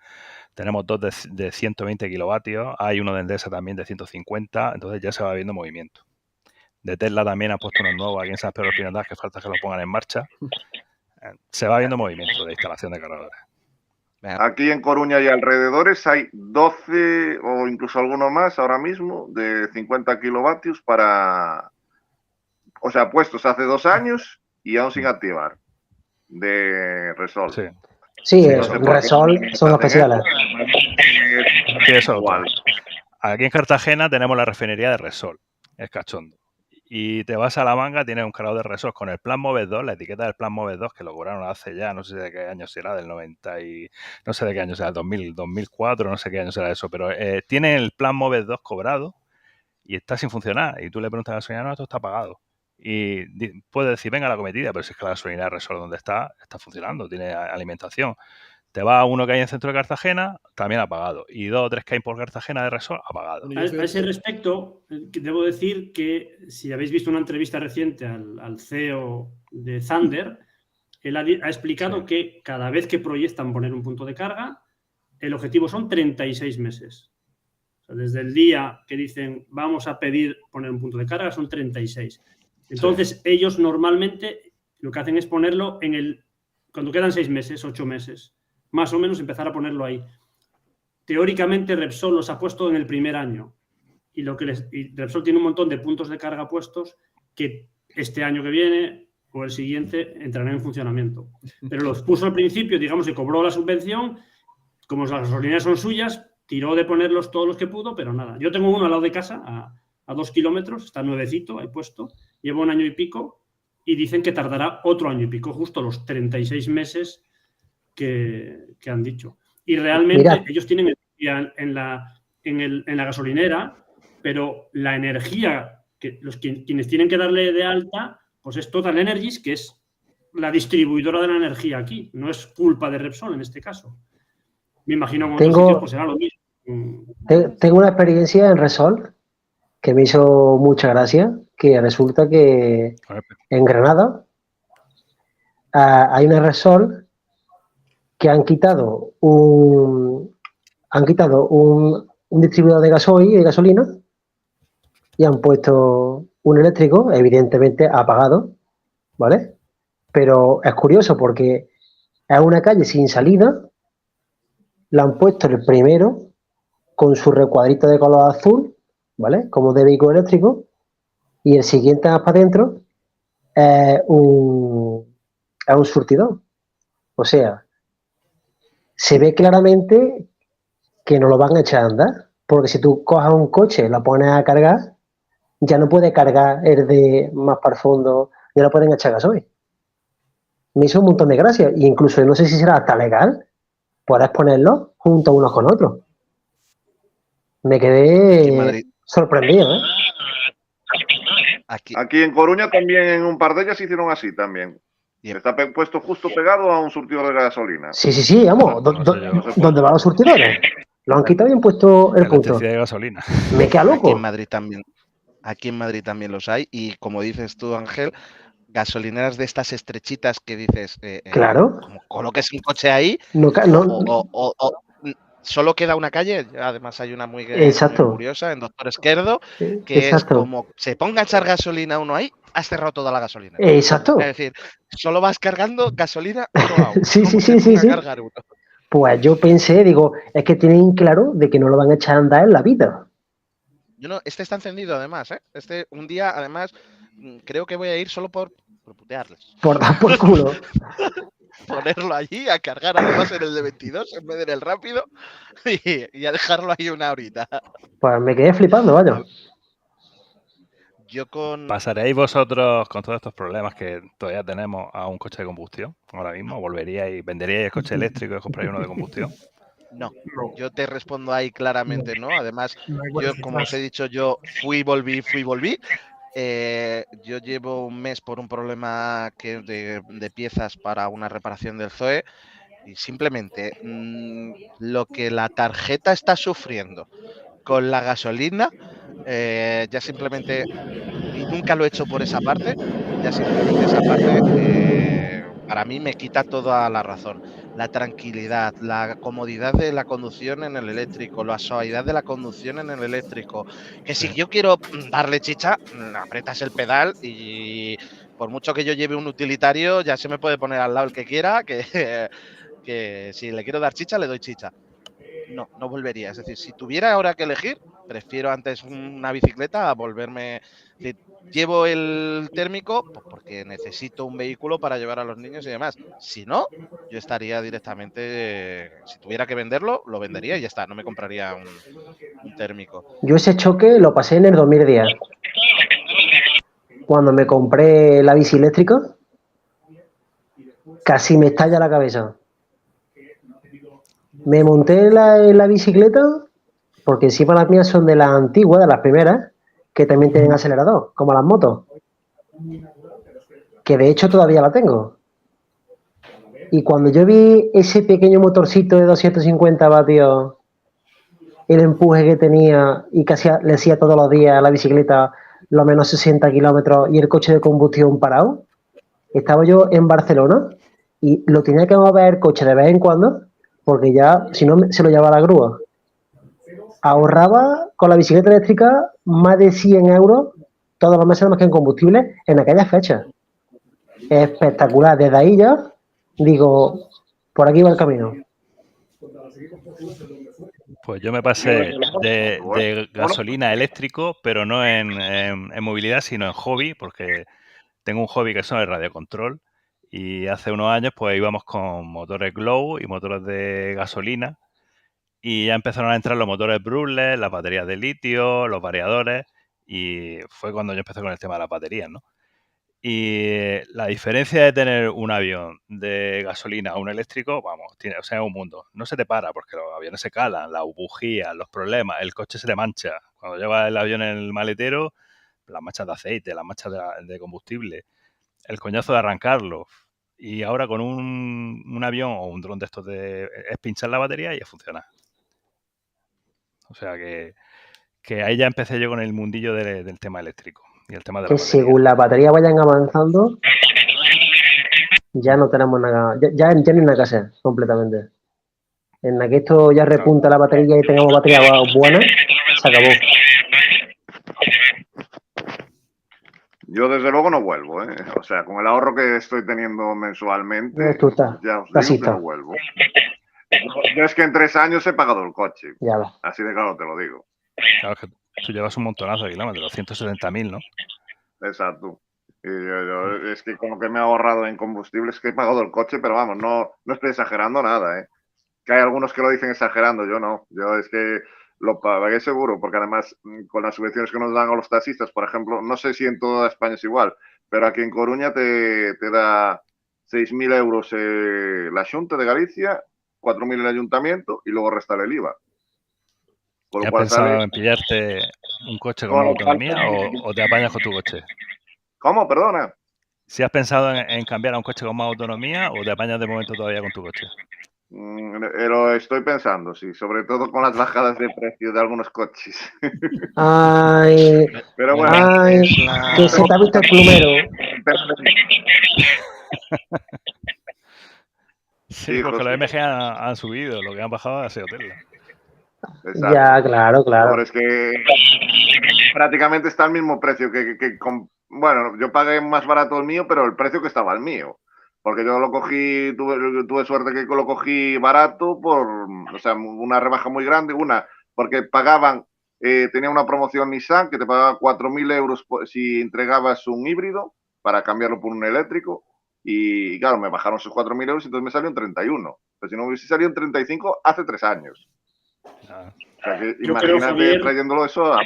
tenemos 2 de 120 kilovatios, hay uno de Endesa también de 150, entonces ya se va viendo movimiento. De Tesla también han puesto unos nuevos aquí en San Pedro Pinatar, que falta que lo pongan en marcha. Se va viendo movimiento de instalación de cargadores. Aquí en Coruña y alrededores hay 12 o incluso alguno más ahora mismo de 50 kilovatios para... O sea, puestos hace 2 años y aún sin activar. De Resol. Sí, Resol son especiales. Sí, eso igual. Aquí en Cartagena tenemos la refinería de Resol, es cachondo. Y te vas a La Manga, tienes un cargador de Resol con el plan Moves 2, la etiqueta del plan Moves 2, que lo cobraron hace ya, no sé de qué año será, del 90 y... No sé de qué año será, 2000, 2004, no sé qué año será eso, pero tiene el plan Moves 2 cobrado y está sin funcionar. Y tú le preguntas a la señora, no, esto está pagado. Y puedes decir, venga la cometida, pero si es que la gasolinera de Repsol donde está funcionando, tiene alimentación. Te va a uno que hay en el centro de Cartagena, también apagado. Y 2 o 3 que hay por Cartagena de Repsol, apagado. A ese respecto, debo decir que si habéis visto una entrevista reciente al CEO de Thunder, él ha explicado que cada vez que proyectan poner un punto de carga, el objetivo son 36 meses. O sea, desde el día que dicen vamos a pedir poner un punto de carga, son 36. Entonces, ellos normalmente lo que hacen es ponerlo cuando quedan 6 meses, 8 meses, más o menos empezar a ponerlo ahí. Teóricamente, Repsol los ha puesto en el primer año. Y Repsol tiene un montón de puntos de carga puestos que este año que viene o el siguiente entrarán en funcionamiento. Pero los puso al principio, digamos que cobró la subvención, como las gasolineras son suyas, tiró de ponerlos todos los que pudo, pero nada. Yo tengo uno al lado de casa, a 2 kilómetros, está nuevecito, ahí puesto, lleva 1 año y pico, y dicen que tardará otro año y pico, justo los 36 meses que han dicho. Y realmente ellos tienen energía en la gasolinera, pero la energía que quienes tienen que darle de alta, pues es Total Energies, que es la distribuidora de la energía aquí. No es culpa de Repsol en este caso. Me imagino que en otros sitios pues será lo mismo. Tengo una experiencia en Repsol que me hizo mucha gracia, que resulta que en Granada hay una Repsol que han quitado un distribuidor de gasoil y de gasolina y han puesto un eléctrico, evidentemente apagado, ¿vale? Pero es curioso porque es una calle sin salida, la han puesto el primero con su recuadrito de color azul, ¿vale? Como de vehículo eléctrico, y el siguiente más para adentro es un surtidor. O sea, se ve claramente que no lo van a echar a andar, porque si tú cojas un coche y lo pones a cargar, ya no puede cargar el de más para el fondo, ya lo pueden echar gasoil. Me hizo un montón de gracia, e incluso no sé si será hasta legal, puedes ponerlos juntos unos con otros. Me quedé sorprendido, ¿eh? Aquí en Coruña también en un par de ellas hicieron así también. Está puesto justo pegado a un surtidor de gasolina. Sí, vamos. ¿Dónde van los surtidores? Lo han quitado y han puesto el punto. De gasolina. Me queda loco. Aquí en Madrid también los hay. Y como dices tú, Ángel, gasolineras de estas estrechitas que dices, claro, como coloques un coche ahí, solo queda una calle. Además hay una muy curiosa en Doctor Esquerdo, que es como se ponga a echar gasolina uno ahí, has cerrado toda la gasolina. Exacto. Es decir, solo vas cargando gasolina uno a uno. Sí. Cargar uno. Pues yo pensé, digo, es que tienen claro de que no lo van a echar a andar en la vida. Este está encendido además, ¿eh? Un día, además, creo que voy a ir solo por putearles. Por dar por culo. Ponerlo allí, a cargar además en el de 22 en vez de en el rápido y a dejarlo ahí una horita. Pues me quedé flipando, vaya. ¿Pasaréis vosotros con todos estos problemas que todavía tenemos a un coche de combustión ahora mismo? ¿Volveríais, venderíais el coche eléctrico y compraríais uno de combustión? No, yo te respondo ahí claramente, ¿no? Además, yo, como os he dicho, yo fui, volví. Yo llevo un mes por un problema de piezas para una reparación del Zoe y simplemente lo que la tarjeta está sufriendo con la gasolina, ya simplemente, y nunca lo he hecho por esa parte, ya simplemente esa parte para mí me quita toda la razón. La tranquilidad, la comodidad de la conducción en el eléctrico, la suavidad de la conducción en el eléctrico. Que si yo quiero darle chicha, apretas el pedal y por mucho que yo lleve un utilitario, ya se me puede poner al lado el que quiera, que si le quiero dar chicha, le doy chicha. No volvería. Es decir, si tuviera ahora que elegir, prefiero antes una bicicleta a volverme... Llevo el térmico pues porque necesito un vehículo para llevar a los niños y demás. Si no, yo estaría directamente... Si tuviera que venderlo, lo vendería y ya está. No me compraría un térmico. Yo ese choque lo pasé en el 2010. Cuando me compré la bici eléctrica, casi me estalla la cabeza. Me monté en la bicicleta, porque encima las mías son de las antiguas, de las primeras, que también tienen acelerador, como las motos. que de hecho todavía la tengo. Y cuando yo vi ese pequeño motorcito de 250 vatios, el empuje que tenía y que le hacía todos los días a la bicicleta lo menos 60 kilómetros y el coche de combustión parado, estaba yo en Barcelona y lo tenía que mover el coche de vez en cuando porque ya, si no, se lo llevaba a la grúa. Ahorraba con la bicicleta eléctrica más de 100 euros todos los meses más que en combustible en aquellas fechas. Espectacular. Desde ahí ya digo, por aquí va el camino. Pues yo me pasé de gasolina a eléctrico, pero no en movilidad, sino en hobby, porque tengo un hobby que son el radiocontrol. Y hace unos años pues íbamos con motores Glow y motores de gasolina. Y ya empezaron a entrar los motores brushless, las baterías de litio, los variadores. Y fue cuando yo empecé con el tema de las baterías, ¿no? Y la diferencia de tener un avión de gasolina a un eléctrico, vamos, o sea, es un mundo. No se te para porque los aviones se calan, las bujías, los problemas, el coche se te mancha. Cuando llevas el avión en el maletero, las manchas de aceite, las manchas de combustible, el coñazo de arrancarlo. Y ahora con un avión o un dron de estos es pinchar la batería y ya funciona. O sea que ahí ya empecé yo con el mundillo del tema eléctrico y el tema de la Que batería. según las baterías vayan avanzando, ya no tenemos nada, ya ni nada que hacer completamente. En la que esto ya repunta la batería y tengamos batería buena, se acabó. Yo desde luego no vuelvo, ¿eh? O sea, con el ahorro que estoy teniendo mensualmente, ya os digo que no vuelvo. Yo es que en 3 años he pagado el coche. Ya va. Así de claro te lo digo. Claro, es que tú llevas un montonazo de kilómetros, 170.000, ¿no? Exacto. Y es que con lo que me he ahorrado en combustible es que he pagado el coche, pero vamos, no estoy exagerando nada, ¿eh? Que hay algunos que lo dicen exagerando, yo no. Yo es que lo pagué seguro, porque además con las subvenciones que nos dan a los taxistas, por ejemplo, no sé si en toda España es igual, pero aquí en Coruña te da 6.000 euros la Xunta de Galicia, 4.000 el ayuntamiento y luego resta el IVA. ¿Y has pensado en pillarte un coche con más autonomía o te apañas con tu coche? ¿Cómo? Perdona. ¿Si has pensado en cambiar a un coche con más autonomía o te apañas de momento todavía con tu coche? Lo estoy pensando, sí, sobre todo con las bajadas de precio de algunos coches. Ay, pero bueno, ay, que se te ha visto el plumero. Sí, porque los MG han subido, lo que han bajado ha sido Tesla. Exacto. Ya, claro. Ahora es que prácticamente está al mismo precio bueno, yo pagué más barato el mío, pero el precio que estaba el mío. Porque yo lo cogí, tuve suerte que lo cogí barato o sea, una rebaja muy grande, porque pagaban, tenía una promoción Nissan que te pagaba 4.000 euros si entregabas un híbrido para cambiarlo por un eléctrico. Y claro, me bajaron esos 4.000 euros y entonces me salió en 31. Pero si no hubiese salido en 35 hace 3 años. Ah. O sea, que Yo imagínate creo, Javier, trayéndolo eso a...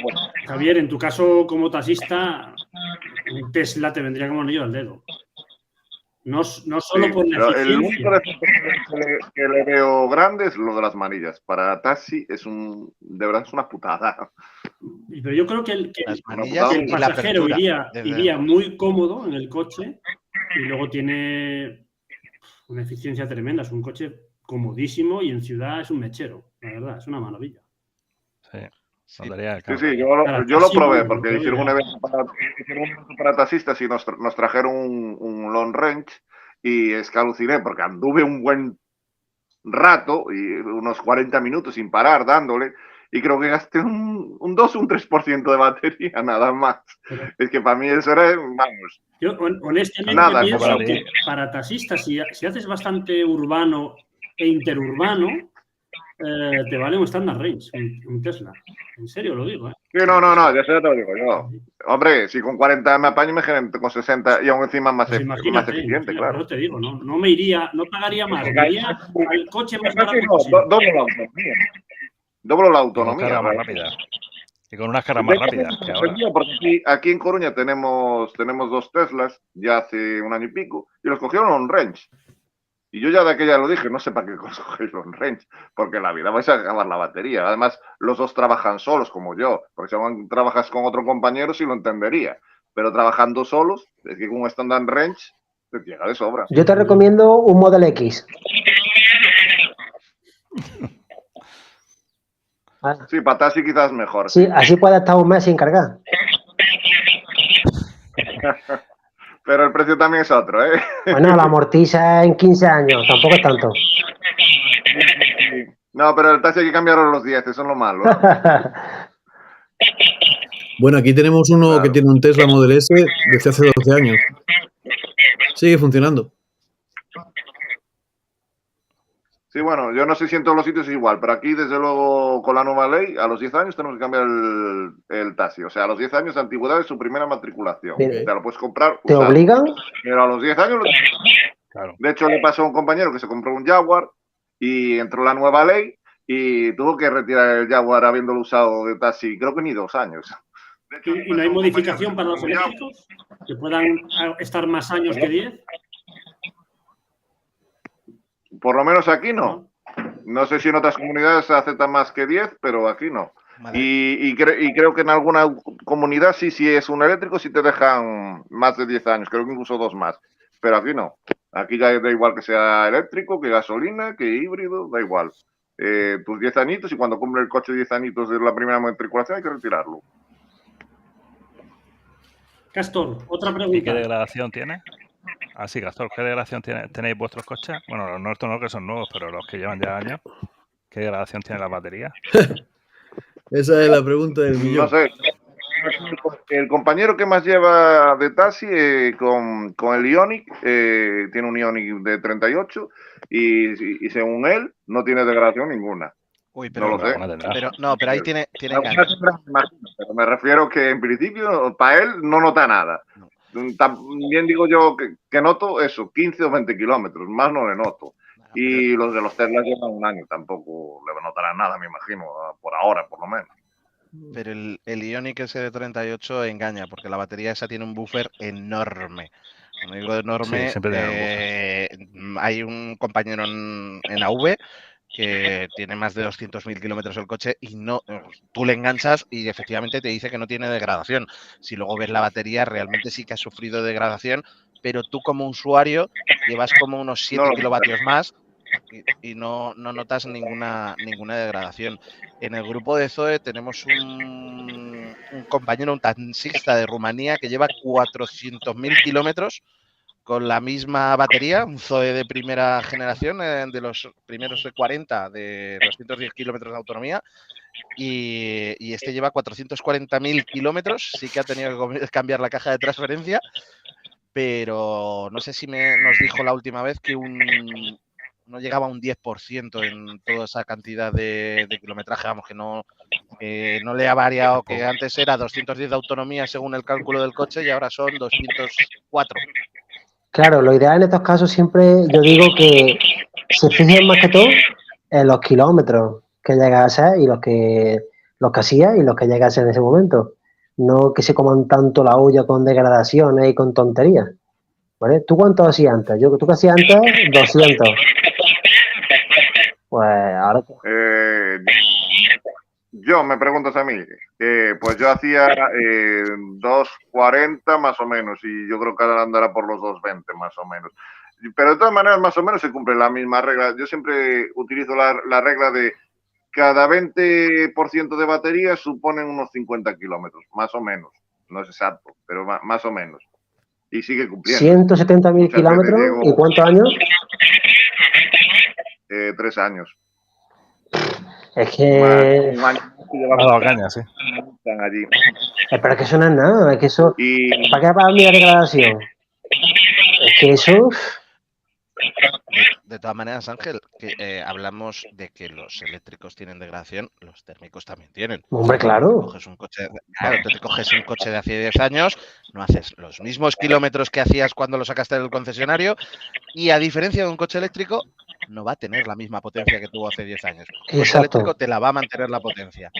Javier, en tu caso como taxista, un Tesla te vendría como anillo al dedo. No solo por la eficiencia. El único defecto que le veo grande es lo de las manillas. Para taxi de verdad es una putada. Pero yo creo que el pasajero iría muy cómodo en el coche y luego tiene una eficiencia tremenda. Es un coche comodísimo y en ciudad es un mechero. La verdad, es una maravilla. Sí, yo lo probé porque hicieron un evento para taxistas y nos trajeron un long range y es que aluciné porque anduve un buen rato y unos 40 minutos sin parar dándole y creo que gasté un 2 o un 3% de batería nada más. Es que para mí eso era, vamos. Yo honestamente pienso que para taxistas, si haces bastante urbano e interurbano, te vale un standard range, un Tesla. En serio lo digo, ¿eh? Sí, no, ya te lo digo yo. Hombre, si con 40 me apaño, imagínate con 60 y aún encima más eficiente, claro. Pero te digo, no me iría, no pagaría más, iría al coche más barato posible. Doblo la autonomía. Más rápida. Y con unas cargas más rápidas que ahora. Porque aquí en Coruña tenemos 2 Teslas ya hace un año y pico y los cogieron long range. Y yo ya de aquella lo dije, no sé para qué cogéis long range, porque en la vida vais a acabar la batería. Además, los dos trabajan solos como yo, porque si aún trabajas con otro compañero sí lo entendería. pero trabajando solos, es que con un standard range te llega de sobra. Yo te recomiendo un Model X. Sí, para taxi quizás mejor. Sí, así puedes estar un mes sin cargar. Pero el precio también es otro, ¿eh? Bueno, la amortiza en 15 años, tampoco es tanto. No, pero el taxi hay que cambiarlo los 10, eso es lo malo. Bueno, aquí tenemos uno Claro. que tiene un Tesla Model S desde hace 12 años. Sigue funcionando. Sí, bueno, yo no sé si en todos los sitios es igual, pero aquí, desde luego, con la nueva ley, a los 10 años tenemos que cambiar el taxi. O sea, a los 10 años de antigüedad es su primera matriculación. Mira. O sea, lo puedes comprar ¿Te usado. obligan? Pero a los 10 años... Claro. De hecho, le pasó a un compañero que se compró un Jaguar y entró la nueva ley y tuvo que retirar el Jaguar habiéndolo usado de taxi, creo que ni 2 años. De hecho, ¿Y no hay modificación para los eléctricos? ¿Que puedan estar más años que 10? Por lo menos aquí no. No sé si en otras comunidades se acepta más que 10, pero aquí no. Y creo que en alguna comunidad sí, si es un eléctrico, sí te dejan más de 10 años, creo que incluso 2 más. Pero aquí no. Aquí ya da igual que sea eléctrico, que gasolina, que híbrido, da igual. Tus 10 añitos, y cuando cumple el coche 10 añitos de la primera matriculación hay que retirarlo. Castor, otra ¿Y qué pregunta. degradación tiene? Ah, sí, Castor, ¿qué degradación tenéis vuestros coches? Bueno, los nuestros no, que son nuevos, pero los que llevan ya años. ¿Qué degradación tiene la batería? Esa es la pregunta del millón. No sé. El compañero que más lleva de taxi con el Ioniq, tiene un Ioniq de 38 y según él no tiene degradación ninguna. Uy, No lo sé. Alguna tendrá. Pero ahí tiene Algunas engaño. tendrán, me imagino, pero me refiero que en principio para él no nota nada. No. También digo yo que noto eso, 15 o 20 kilómetros, más no le noto. Y los de los Tesla llevan un año, tampoco le notarán nada, me imagino, por ahora por lo menos. Pero el Ioniq ese de 38 engaña, porque la batería esa tiene un buffer enorme. Cuando digo enorme, Sí, siempre tiene hay un compañero en AV que tiene más de 200.000 kilómetros el coche y no, tú le enganchas y efectivamente te dice que no tiene degradación. Si luego ves la batería, realmente sí que ha sufrido degradación, pero tú como usuario llevas como unos 7 kilovatios más y no notas ninguna degradación. En el grupo de Zoe tenemos un compañero, un taxista de Rumanía que lleva 400.000 kilómetros con la misma batería, un Zoe de primera generación, de los primeros de 40, de 210 kilómetros de autonomía, y este lleva 440.000 kilómetros, sí que ha tenido que cambiar la caja de transferencia, pero no sé si nos dijo la última vez que no llegaba a un 10% en toda esa cantidad de kilometraje, vamos, que no le ha variado, que antes era 210 de autonomía según el cálculo del coche y ahora son 204. Claro, lo ideal en estos casos siempre, yo digo que se fijen más que todo en los kilómetros que llega a hacer y los que hacía y los que llega a hacer en ese momento. No que se coman tanto la olla con degradaciones y con tonterías. ¿Vale? ¿Tú cuánto hacías antes? ¿Tú qué hacías antes? 200. Pues ahora... Yo, me preguntas a mí, pues yo hacía 240 más o menos y yo creo que ahora andará por los 220 más o menos. Pero de todas maneras, más o menos se cumple la misma regla. Yo siempre utilizo la regla de cada 20% de batería suponen unos 50 kilómetros, más o menos. No es exacto, pero más o menos. Y sigue cumpliendo. 170.000 kilómetros. ¿Y cuántos años? 3 años. Es que... Un año ha dado caña, sí. Están allí. Pero es que eso no es nada, es que eso... Y... ¿Para qué para mi degradación? Es que eso... De todas maneras, Ángel, que hablamos de que los eléctricos tienen degradación, los térmicos también tienen. Hombre, claro. Coges un coche, claro, tú te coges un coche de hace 10 años, no haces los mismos kilómetros que hacías cuando lo sacaste del concesionario y a diferencia de un coche eléctrico, no va a tener la misma potencia que tuvo hace 10 años. Un coche eléctrico te la va a mantener la potencia.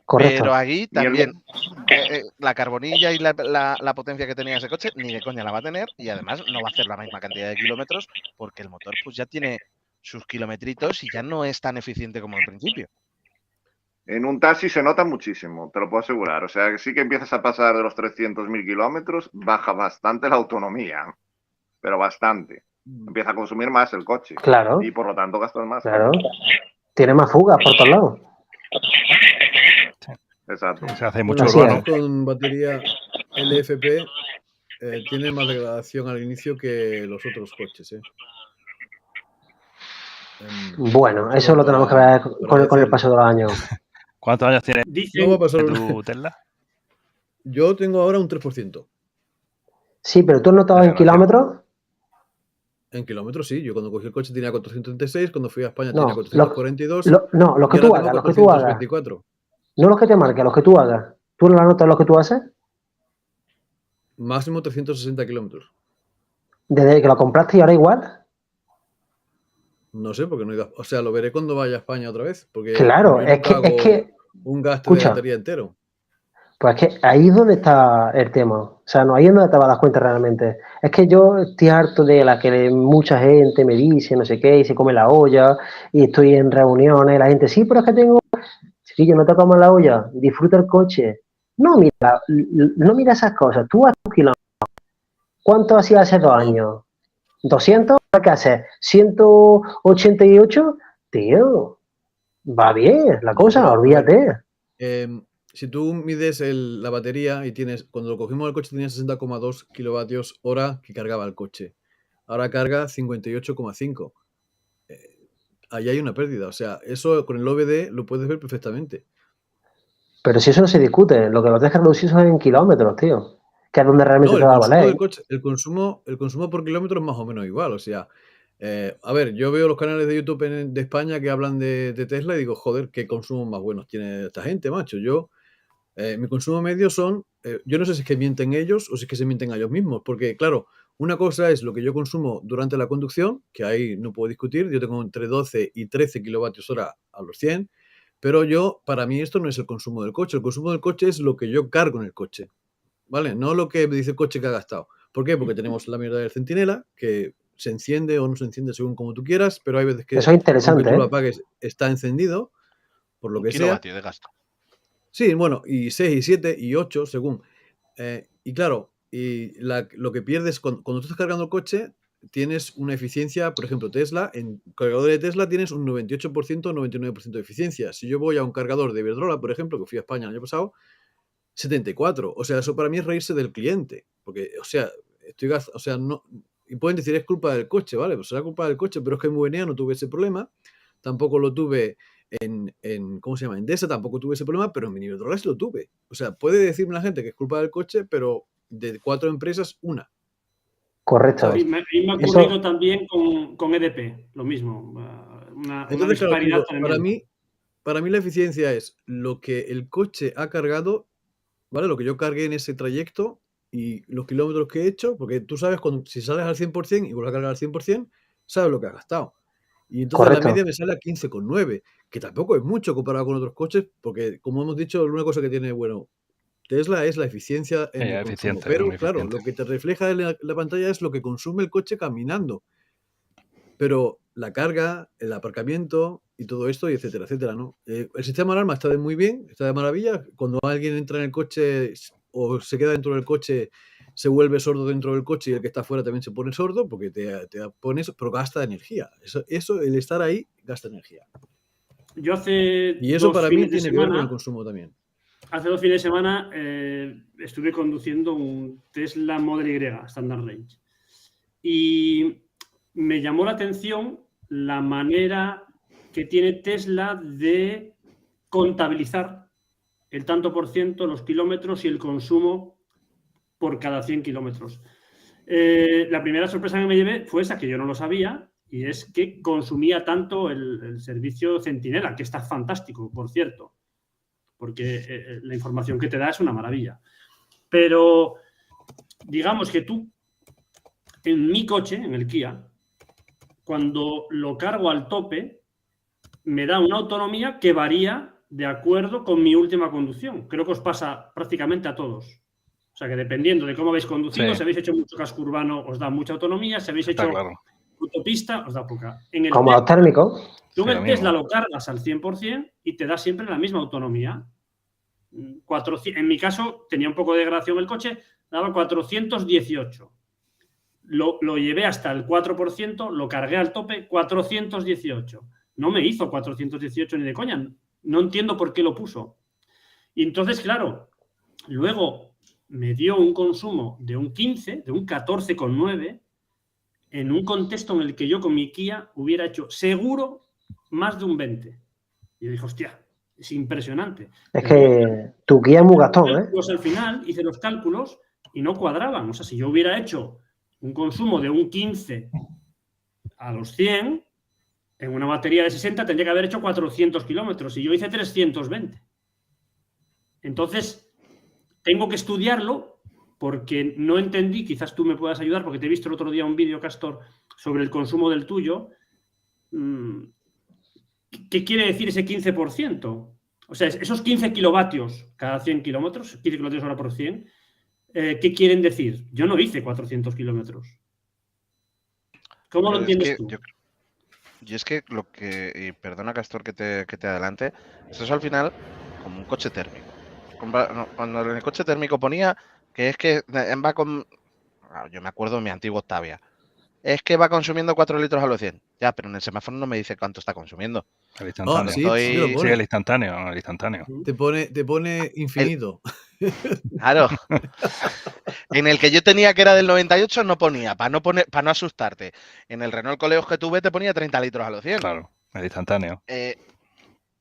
Correcto. Pero aquí también la carbonilla y la potencia que tenía ese coche ni de coña la va a tener y además no va a hacer la misma cantidad de kilómetros porque el motor pues ya tiene sus kilometritos y ya no es tan eficiente como al principio. En un taxi se nota muchísimo, te lo puedo asegurar. O sea, que sí que empiezas a pasar de los 300.000 kilómetros, baja bastante la autonomía, pero bastante. Empieza a consumir más el coche. Claro. Y por lo tanto gastas más. Claro. Tiene más fugas por todos lados. Exacto. Se hace mucho Así urbano. es. Con batería LFP tiene más degradación al inicio que los otros coches. Bueno, eso lo tenemos que ver con el paso de los años. ¿Cuántos años tiene No va a pasar tu Tesla? Yo tengo ahora un 3%. Sí, pero tú has notado en kilómetros. En kilómetros, sí. Yo cuando cogí el coche tenía 436, cuando fui a España No, tenía 442. No, los que y tú ahora hagas, tengo los que tú hagas. 424. No los que te marquen, los que tú hagas. ¿Tú no la notas los que tú haces? Máximo 360 kilómetros. Desde que lo compraste y ahora igual. No sé, porque no he ido. O sea, lo veré cuando vaya a España otra vez. Porque Claro, yo no es que un gasto escucha, de batería entero. pues es que ahí es donde está el tema. O sea, no ahí es donde te vas a dar cuenta realmente. Es que yo estoy harto de la que mucha gente me dice, no sé qué, y se come la olla, y estoy en reuniones, y la gente, sí, pero es que tengo. Chiquillo, no te comas la olla, disfruta el coche. No mira esas cosas. Tú has tus kilómetros. ¿Cuánto hacía hace 2 años? ¿200? ¿Qué haces? ¿188? Tío, va bien la cosa, pero, olvídate. Si tú mides la batería y tienes, cuando lo cogimos el coche tenía 60,2 kilovatios hora que cargaba el coche. Ahora carga 58,5. Ahí hay una pérdida. O sea, eso con el OBD lo puedes ver perfectamente. Pero si eso no se discute, lo que vas a dejar reducir son en kilómetros, tío. Que es donde realmente te va a valer. El consumo por kilómetro es más o menos igual. O sea, a ver, yo veo los canales de YouTube de España que hablan de Tesla y digo, joder, qué consumos más buenos tiene esta gente, macho. Mi consumo medio son, yo no sé si es que mienten ellos o si es que se mienten a ellos mismos, porque claro, una cosa es lo que yo consumo durante la conducción, que ahí no puedo discutir, yo tengo entre 12 y 13 kilovatios hora a los 100, pero para mí esto no es el consumo del coche es lo que yo cargo en el coche, ¿vale? No lo que me dice el coche que ha gastado. ¿Por qué? Porque tenemos la mierda del centinela, que se enciende o no se enciende según como tú quieras, pero hay veces que eso es interesante, aunque tú lo apagues, está encendido, por lo que sea. Kilovatio de gasto. Sí, bueno, y 6, y 7, y 8, según. Y claro, lo que pierdes cuando tú estás cargando el coche, tienes una eficiencia, por ejemplo, Tesla, en cargador de Tesla tienes un 98% o 99% de eficiencia. Si yo voy a un cargador de Iberdrola, por ejemplo, que fui a España el año pasado, 74. O sea, eso para mí es reírse del cliente. Porque, o sea, no. Y pueden decir, es culpa del coche, ¿vale? Pues será culpa del coche, pero es que en VNA no tuve ese problema. Tampoco lo tuve ¿cómo se llama? Endesa tampoco tuve ese problema, pero en mi Iberdrola sí lo tuve. O sea, puede decirme la gente que es culpa del coche, pero de 4 empresas, una. Correcto. Y me ha ocurrido también con EDP, lo mismo. Una disparidad tremenda. Para mí la eficiencia es lo que el coche ha cargado, ¿vale? Lo que yo cargué en ese trayecto y los kilómetros que he hecho, porque tú sabes, si sales al 100% y vuelves a cargar al 100%, sabes lo que has gastado. Y entonces la media me sale a 15,9, que tampoco es mucho comparado con otros coches, porque como hemos dicho, una cosa que tiene, Tesla es la eficiencia en el consumo. Pero claro, lo que te refleja en la pantalla es lo que consume el coche caminando. Pero la carga, el aparcamiento y todo esto, y etcétera, etcétera, ¿no? El sistema de alarma está muy bien, está de maravilla. Cuando alguien entra en el coche o se queda dentro del coche, se vuelve sordo dentro del coche y el que está afuera también se pone sordo porque te pones, pero gasta energía. Eso, el estar ahí, gasta energía. Yo y eso para mí tiene que ver con el consumo también. Hace 2 fines de semana estuve conduciendo un Tesla Model Y Standard Range. Y me llamó la atención la manera que tiene Tesla de contabilizar el tanto por ciento, los kilómetros y el consumo por cada 100 kilómetros. La primera sorpresa que me llevé fue esa, que yo no lo sabía, y es que consumía tanto el servicio Centinela, que está fantástico, por cierto, porque la información que te da es una maravilla. Pero digamos que tú, en mi coche, en el Kia, cuando lo cargo al tope, me da una autonomía que varía de acuerdo con mi última conducción. Creo que os pasa prácticamente a todos. O sea, que dependiendo de cómo habéis conducido, si habéis hecho mucho casco urbano, os da mucha autonomía. Si habéis hecho autopista, os da poca. Como los térmicos. Tú Sí, en lo el Tesla mismo. lo cargas al 100% y te da siempre la misma autonomía. En mi caso, tenía un poco de degradación el coche, daba 418. Lo llevé hasta el 4%, lo cargué al tope, 418. No me hizo 418 ni de coña. No entiendo por qué lo puso. Y entonces, claro, luego me dio un consumo de un 15, de un 14,9, en un contexto en el que yo con mi Kia hubiera hecho seguro más de un 20. Y yo dije, hostia, es impresionante. Es Pero luego que tu guía es muy gastón, ¿eh? al final hice los cálculos y no cuadraban. O sea, si yo hubiera hecho un consumo de un 15 a los 100, en una batería de 60 tendría que haber hecho 400 kilómetros y yo hice 320. Entonces, tengo que estudiarlo porque no entendí, quizás tú me puedas ayudar, porque te he visto el otro día un vídeo, Castor, sobre el consumo del tuyo. ¿Qué quiere decir ese 15%? O sea, esos 15 kilovatios cada 100 kilómetros, 15 kilovatios hora por 100, ¿qué quieren decir? Yo no hice 400 kilómetros. ¿Cómo lo entiendes tú? Yo es que lo que, y perdona Castor que te adelante, esto es al final como un coche térmico. Cuando en el coche térmico ponía que es que va con, yo me acuerdo de mi antiguo Octavia, es que va consumiendo 4 litros a los 100. Ya, pero en el semáforo no me dice cuánto está consumiendo. El instantáneo. Sí, sí te lo pone. Sí, el instantáneo. Te pone infinito. Claro. En el que yo tenía, que era del 98, no ponía, para no asustarte. En el Renault Coleos que tuve te ponía 30 litros a los 100. Claro, el instantáneo.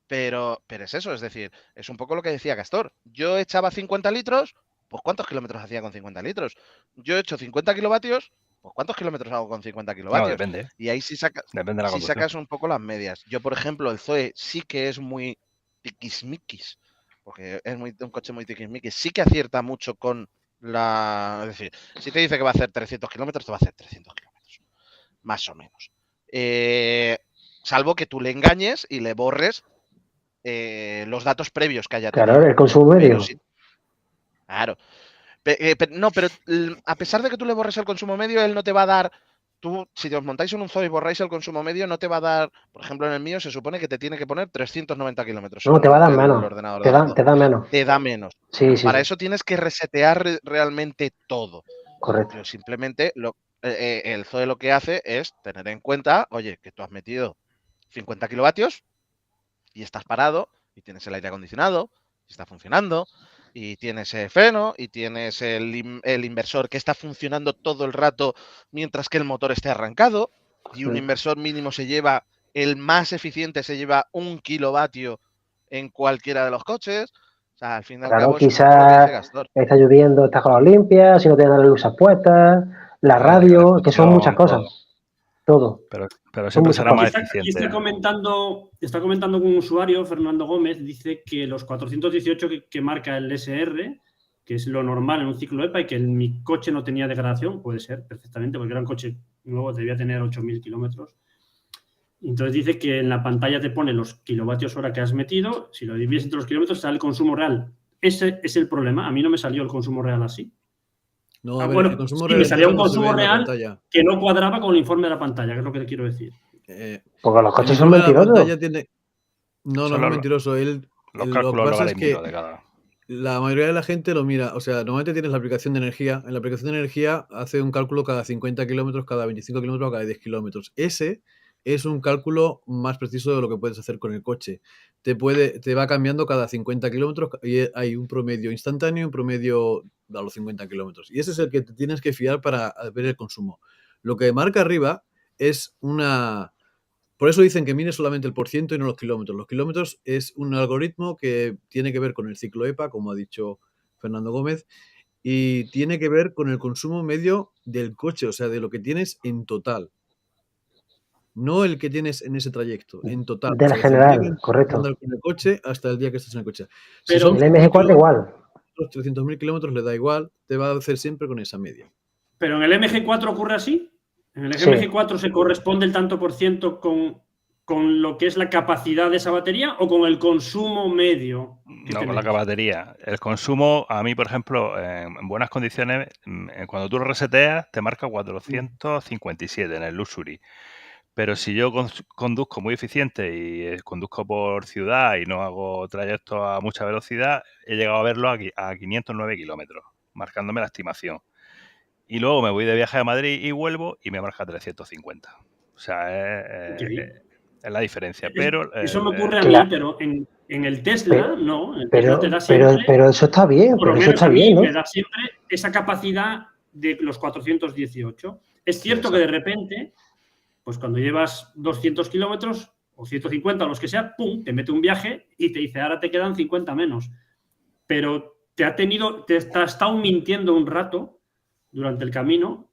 Pero es eso, es decir, es un poco lo que decía Castor. Yo echaba 50 litros, pues ¿cuántos kilómetros hacía con 50 litros? Yo he hecho 50 kilovatios, pues ¿cuántos kilómetros hago con 50 kilovatios? No, depende. Y ahí sí Depende de la conducción. sacas un poco las medias. Yo, por ejemplo, el Zoe sí que es muy tiquismiquis, porque es un coche muy tiquismiquis. Sí que acierta mucho con es decir, si te dice que va a hacer 300 kilómetros, te va a hacer 300 kilómetros, más o menos. Salvo que tú le engañes y le borres los datos previos que haya tenido. Claro, el consumo medio. Claro. No, pero a pesar de que tú le borres el consumo medio, él no te va a dar. Tú, si os montáis en un Zoe y borráis el consumo medio, no te va a dar. Por ejemplo, en el mío se supone que te tiene que poner 390 kilómetros. No, te va a dar menos. Te da menos. Te da menos. Sí. Para eso tienes que resetear realmente todo. Correcto. Pero simplemente el Zoe lo que hace es tener en cuenta, oye, que tú has metido 50 kilovatios y estás parado y tienes el aire acondicionado y está funcionando y tienes el freno y tienes el inversor que está funcionando todo el rato mientras que el motor esté arrancado, y un inversor mínimo el más eficiente se lleva 1 kilovatio en cualquiera de los coches. O sea, al fin y al cabo, quizás está lloviendo, está con las limpias, si no tienes las luces puestas, la radio, que son muchas cosas. Todo. Pero siempre será más eficiente. Aquí está comentando con un usuario, Fernando Gómez, dice que los 418 que marca el SR, que es lo normal en un ciclo EPA, y que mi coche no tenía degradación, puede ser perfectamente, porque era un coche nuevo, debía tener 8.000 kilómetros. Entonces dice que en la pantalla te pone los kilovatios hora que has metido, si lo divides entre los kilómetros sale el consumo real. Ese es el problema, a mí no me salió el consumo real así. No, a ver, el consumo real me salía un consumo real que no cuadraba con el informe de la pantalla, que es lo que te quiero decir. Porque los coches son mentirosos. No es mentiroso. Lo que pasa es que la mayoría de la gente lo mira. O sea, normalmente tienes la aplicación de energía. En la aplicación de energía hace un cálculo cada 50 kilómetros, cada 25 kilómetros o cada 10 kilómetros. Ese es un cálculo más preciso de lo que puedes hacer con el coche. Te va cambiando cada 50 kilómetros y hay un promedio instantáneo y un promedio a los 50 kilómetros. Y ese es el que te tienes que fiar para ver el consumo. Lo que marca arriba es una... Por eso dicen que mide solamente el % y no los kilómetros. Los kilómetros es un algoritmo que tiene que ver con el ciclo EPA, como ha dicho Fernando Gómez, y tiene que ver con el consumo medio del coche, o sea, de lo que tienes en total. No el que tienes en ese trayecto, en total. De la general, correcto. Con el coche hasta el día que estás en el coche. Pero el MG4 igual. Los 300.000 kilómetros le da igual, te va a hacer siempre con esa media. ¿Pero en el MG4 ocurre así? ¿En el MG4 se corresponde el tanto por ciento con lo que es la capacidad de esa batería o con el consumo medio? No, con la batería. El consumo, a mí, por ejemplo, en buenas condiciones, cuando tú lo reseteas, te marca 457 en el Luxury. Pero si yo conduzco muy eficiente y conduzco por ciudad y no hago trayectos a mucha velocidad, he llegado a verlo a 509 kilómetros, marcándome la estimación. Y luego me voy de viaje a Madrid y vuelvo y me marca 350. O sea, es la diferencia. Pero eso me ocurre a Claro. mí, pero en el Tesla no. El Pero, Tesla te da siempre, pero eso está bien, por lo pero eso menos está a mí bien, ¿no? me da siempre esa capacidad de los 418. Es cierto que de repente, pues cuando llevas 200 kilómetros o 150 o los que sea, pum, te mete un viaje y te dice, ahora te quedan 50 menos. Pero te ha estado mintiendo un rato durante el camino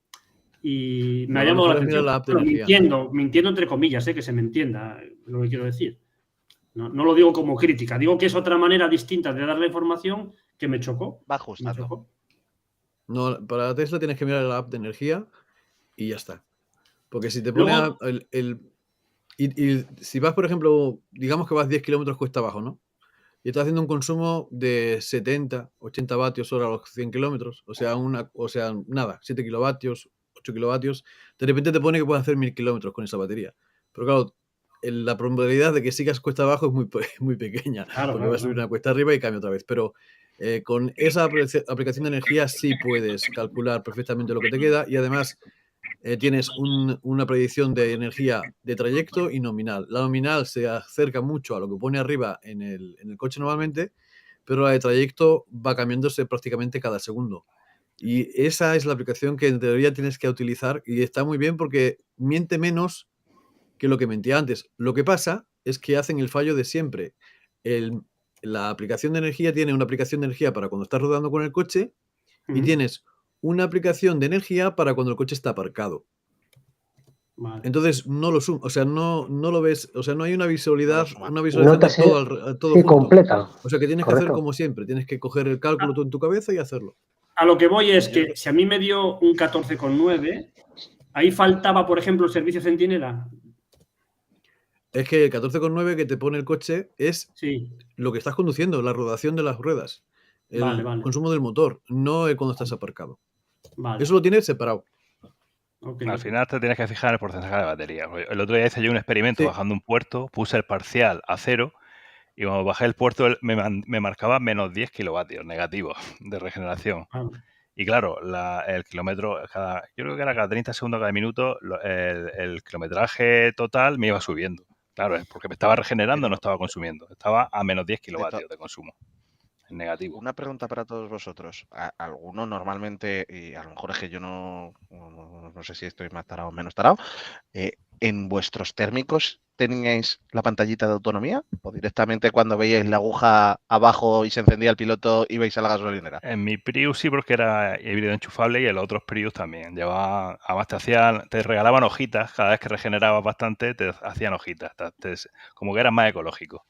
y me ha Bueno, llamado la mejor es mirar atención. la app de Pero energía. mintiendo entre comillas, que se me entienda lo que quiero decir. No lo digo como crítica, digo que es otra manera distinta de dar la información que me chocó. Va ajustando. No, para Tesla tienes que mirar la app de energía y ya está. Porque si te pone Luego- y si vas, por ejemplo, digamos que vas 10 kilómetros cuesta abajo, ¿no? Y estás haciendo un consumo de 70, 80 vatios hora a los 100 kilómetros. O sea, nada, 7 kilovatios, 8 kilovatios. De repente te pone que puedes hacer 1000 kilómetros con esa batería. Pero claro, la probabilidad de que sigas cuesta abajo es muy pequeña. Claro, porque claro, vas a subir claro. una cuesta arriba y cambia otra vez. Pero con esa aplicación de energía sí puedes calcular perfectamente lo que te queda y además tienes una predicción de energía de trayecto y nominal. La nominal se acerca mucho a lo que pone arriba en el coche normalmente, pero la de trayecto va cambiándose prácticamente cada segundo. Y esa es la aplicación que en teoría tienes que utilizar y está muy bien porque miente menos que lo que mentía antes. Lo que pasa es que hacen el fallo de siempre. La aplicación de energía tiene una aplicación de energía para cuando estás rodando con el coche y tienes una aplicación de energía para cuando el coche está aparcado. Vale. Entonces no lo o sea, no lo ves, o sea, no hay una visualidad, No lo visualización No te de todo sí, junto. completa. O sea, que tienes que hacer Correcto. como siempre, tienes que coger el cálculo tú en tu cabeza y hacerlo. A lo que voy es que si a mí me dio un 14,9, ahí faltaba, por ejemplo, el servicio centinela. Es que el 14,9 que te pone el coche es Sí. lo que estás conduciendo, la rodación de las ruedas, el Vale. consumo del motor, no el cuando estás aparcado. Vale. Eso lo tienes separado. Okay. Al final te tienes que fijar en el porcentaje de batería. El otro día hice yo un experimento bajando un puerto, puse el parcial a 0 y cuando bajé el puerto me marcaba menos 10 kilovatios negativos de regeneración. Y claro, el kilómetro, yo creo que era cada 30 segundos, cada minuto, el kilometraje total me iba subiendo. Claro, es porque me estaba regenerando, no estaba consumiendo. Estaba a menos 10 kilovatios de consumo. En negativo. Una pregunta para todos vosotros. Alguno normalmente, y a lo mejor es que yo no sé si estoy más tarado o menos tarado, ¿en vuestros térmicos teníais la pantallita de autonomía? ¿O directamente cuando veíais la aguja abajo y se encendía el piloto ibais a la gasolinera? En mi Prius sí, porque era híbrido enchufable y en los otros Prius también. Además te regalaban hojitas, cada vez que regenerabas bastante te hacían hojitas, como que eras más ecológico.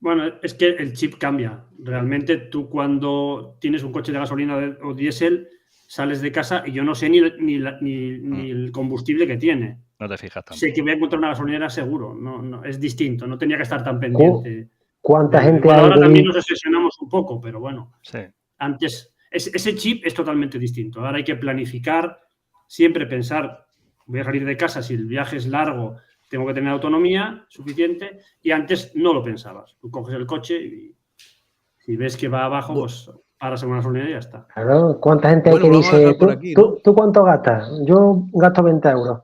Bueno, es que el chip cambia. Realmente tú cuando tienes un coche de gasolina o diésel, sales de casa y yo no sé ni el combustible que tiene. No te fijas tanto. Sé que voy a encontrar una gasolinera seguro. No, es distinto. No tenía que estar tan pendiente. ¿Cuánta gente Bueno, hay ahora de también nos obsesionamos un poco, pero bueno. Sí. Antes, ese chip es totalmente distinto. Ahora hay que planificar, siempre pensar, voy a salir de casa, si el viaje es largo, tengo que tener autonomía suficiente, y antes no lo pensabas. Tú coges el coche y si ves que va abajo, pues paras en una gasolina y ya está. Claro, ¿cuánta gente hay que dice, ¿tú cuánto gastas? Yo gasto 20 euros.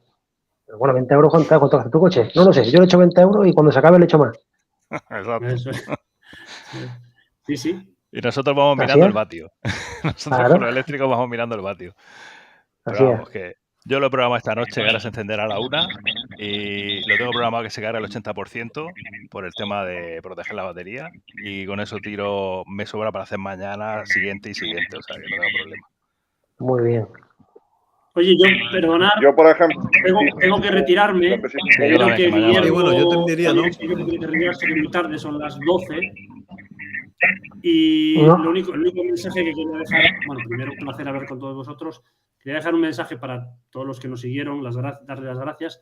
Bueno, 20 euros, ¿cuánto gasta tu coche? No lo sé, yo le echo 20 euros y cuando se acabe le echo más. Exacto. Eso es. Sí. Y nosotros vamos mirando el vatio. Nosotros con los eléctricos vamos mirando el vatio. Pero vamos, que yo lo he programado esta noche, que ahora se encenderá a la 1 y lo tengo programado que se cargue al 80% por el tema de proteger la batería y con eso me sobra para hacer mañana, siguiente y siguiente, o sea que no tengo problema. Muy bien. Oye, perdonad, yo por ejemplo, tengo que retirarme. Creo que Guillermo, bueno, yo te diría, ¿no? Tiene que retirarse muy tarde, son las 12. Y el único mensaje que quería dejar, bueno, primero un placer hablar con todos vosotros. Quería dejar un mensaje para todos los que nos siguieron, darle las gracias,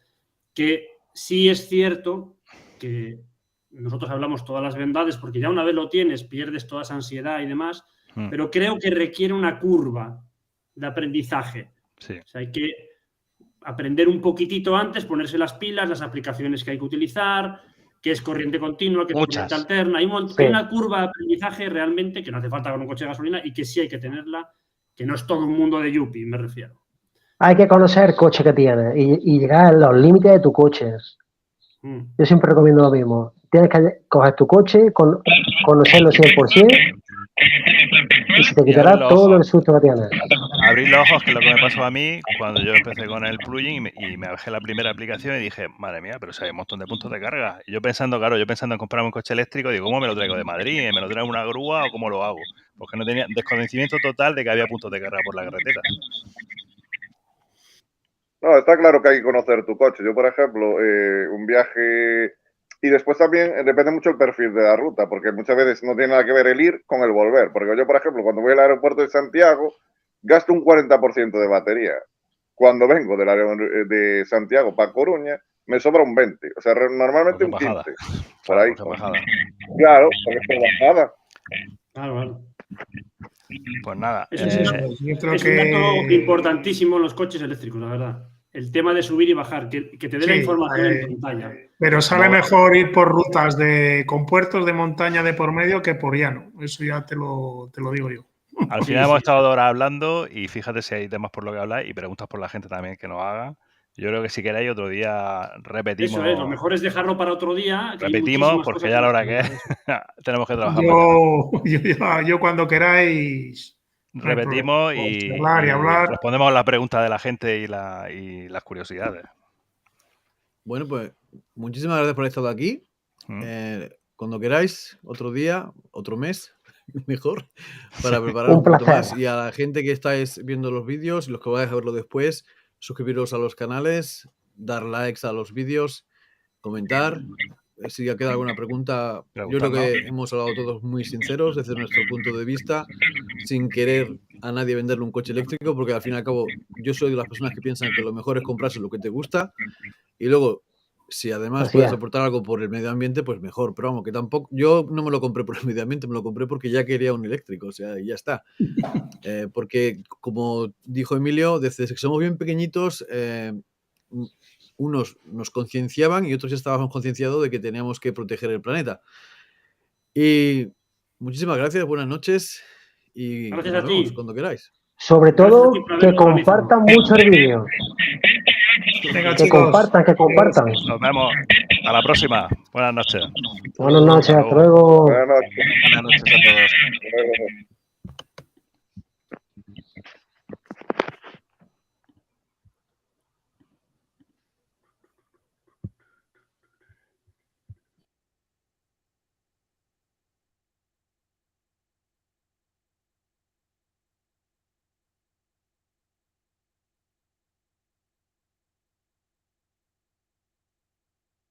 que sí es cierto que nosotros hablamos todas las verdades, porque ya una vez lo tienes, pierdes toda esa ansiedad y demás, pero creo que requiere una curva de aprendizaje. Sí. O sea, aprender un poquitito antes, ponerse las pilas, las aplicaciones que hay que utilizar, que es corriente continua, que es corriente alterna. Hay una curva de aprendizaje realmente que no hace falta con un coche de gasolina y que sí hay que tenerla, que no es todo un mundo de yuppie, me refiero. Hay que conocer el coche que tienes y llegar a los límites de tu coche. Yo siempre recomiendo lo mismo. Tienes que coger tu coche, conocerlo 100% y se te quitará todo el susto que tienes. Abrir los ojos, que es lo que me pasó a mí cuando yo empecé con el plugin y me bajé la primera aplicación y dije, madre mía, pero si hay un montón de puntos de carga. Y yo pensando en comprarme un coche eléctrico, digo, ¿cómo me lo traigo de Madrid? ¿Me lo traigo en una grúa o cómo lo hago? Porque no tenía desconocimiento total de que había puntos de carga por la carretera. No, está claro que hay que conocer tu coche. Yo, por ejemplo, un viaje... Y después también depende mucho el perfil de la ruta, porque muchas veces no tiene nada que ver el ir con el volver. Porque yo, por ejemplo, cuando voy al aeropuerto de Santiago, gasto un 40% de batería. Cuando vengo de Santiago para Coruña, me sobra un 20%. O sea, normalmente un 15%. Por ahí. Claro, porque es bajada. Claro. Pues nada. Es un dato importantísimo en los coches eléctricos, la verdad. El tema de subir y bajar, que te dé la información en pantalla. Pero sale mejor ir por rutas con puertos de montaña de por medio que por llano. Eso ya te lo digo yo. Al final hemos estado 2 horas hablando y fíjate si hay temas por lo que hablar y preguntas por la gente también que nos haga. Yo creo que si queréis otro día repetimos. Eso es, lo mejor es dejarlo para otro día. Repetimos porque ya a la hora que es tenemos que trabajar. Yo cuando queráis... Repetimos y respondemos a las preguntas de la gente y las curiosidades. Bueno, pues muchísimas gracias por haber estado aquí. Cuando queráis, otro día, otro mes, mejor, para preparar un poquito más. Y a la gente que estáis viendo los vídeos y los que vais a verlo después, suscribiros a los canales, dar likes a los vídeos, comentar. Si ya queda alguna pregunta, yo creo que hemos hablado todos muy sinceros desde nuestro punto de vista, sin querer a nadie venderle un coche eléctrico, porque al fin y al cabo yo soy de las personas que piensan que lo mejor es comprarse lo que te gusta y luego, si además puedes aportar algo por el medio ambiente, pues mejor. Pero vamos, que tampoco, yo no me lo compré por el medio ambiente, me lo compré porque ya quería un eléctrico, o sea, y ya está. Porque, como dijo Emilio, desde que somos bien pequeñitos, unos nos concienciaban y otros ya estábamos concienciados de que teníamos que proteger el planeta. Y muchísimas gracias, buenas noches y gracias nos vemos a ti. cuando queráis. Sobre todo, que compartan mucho el vídeo. Que compartan. Nos vemos. A la próxima. Buenas noches. Buenas noches, hasta luego. Buenas noches a todos.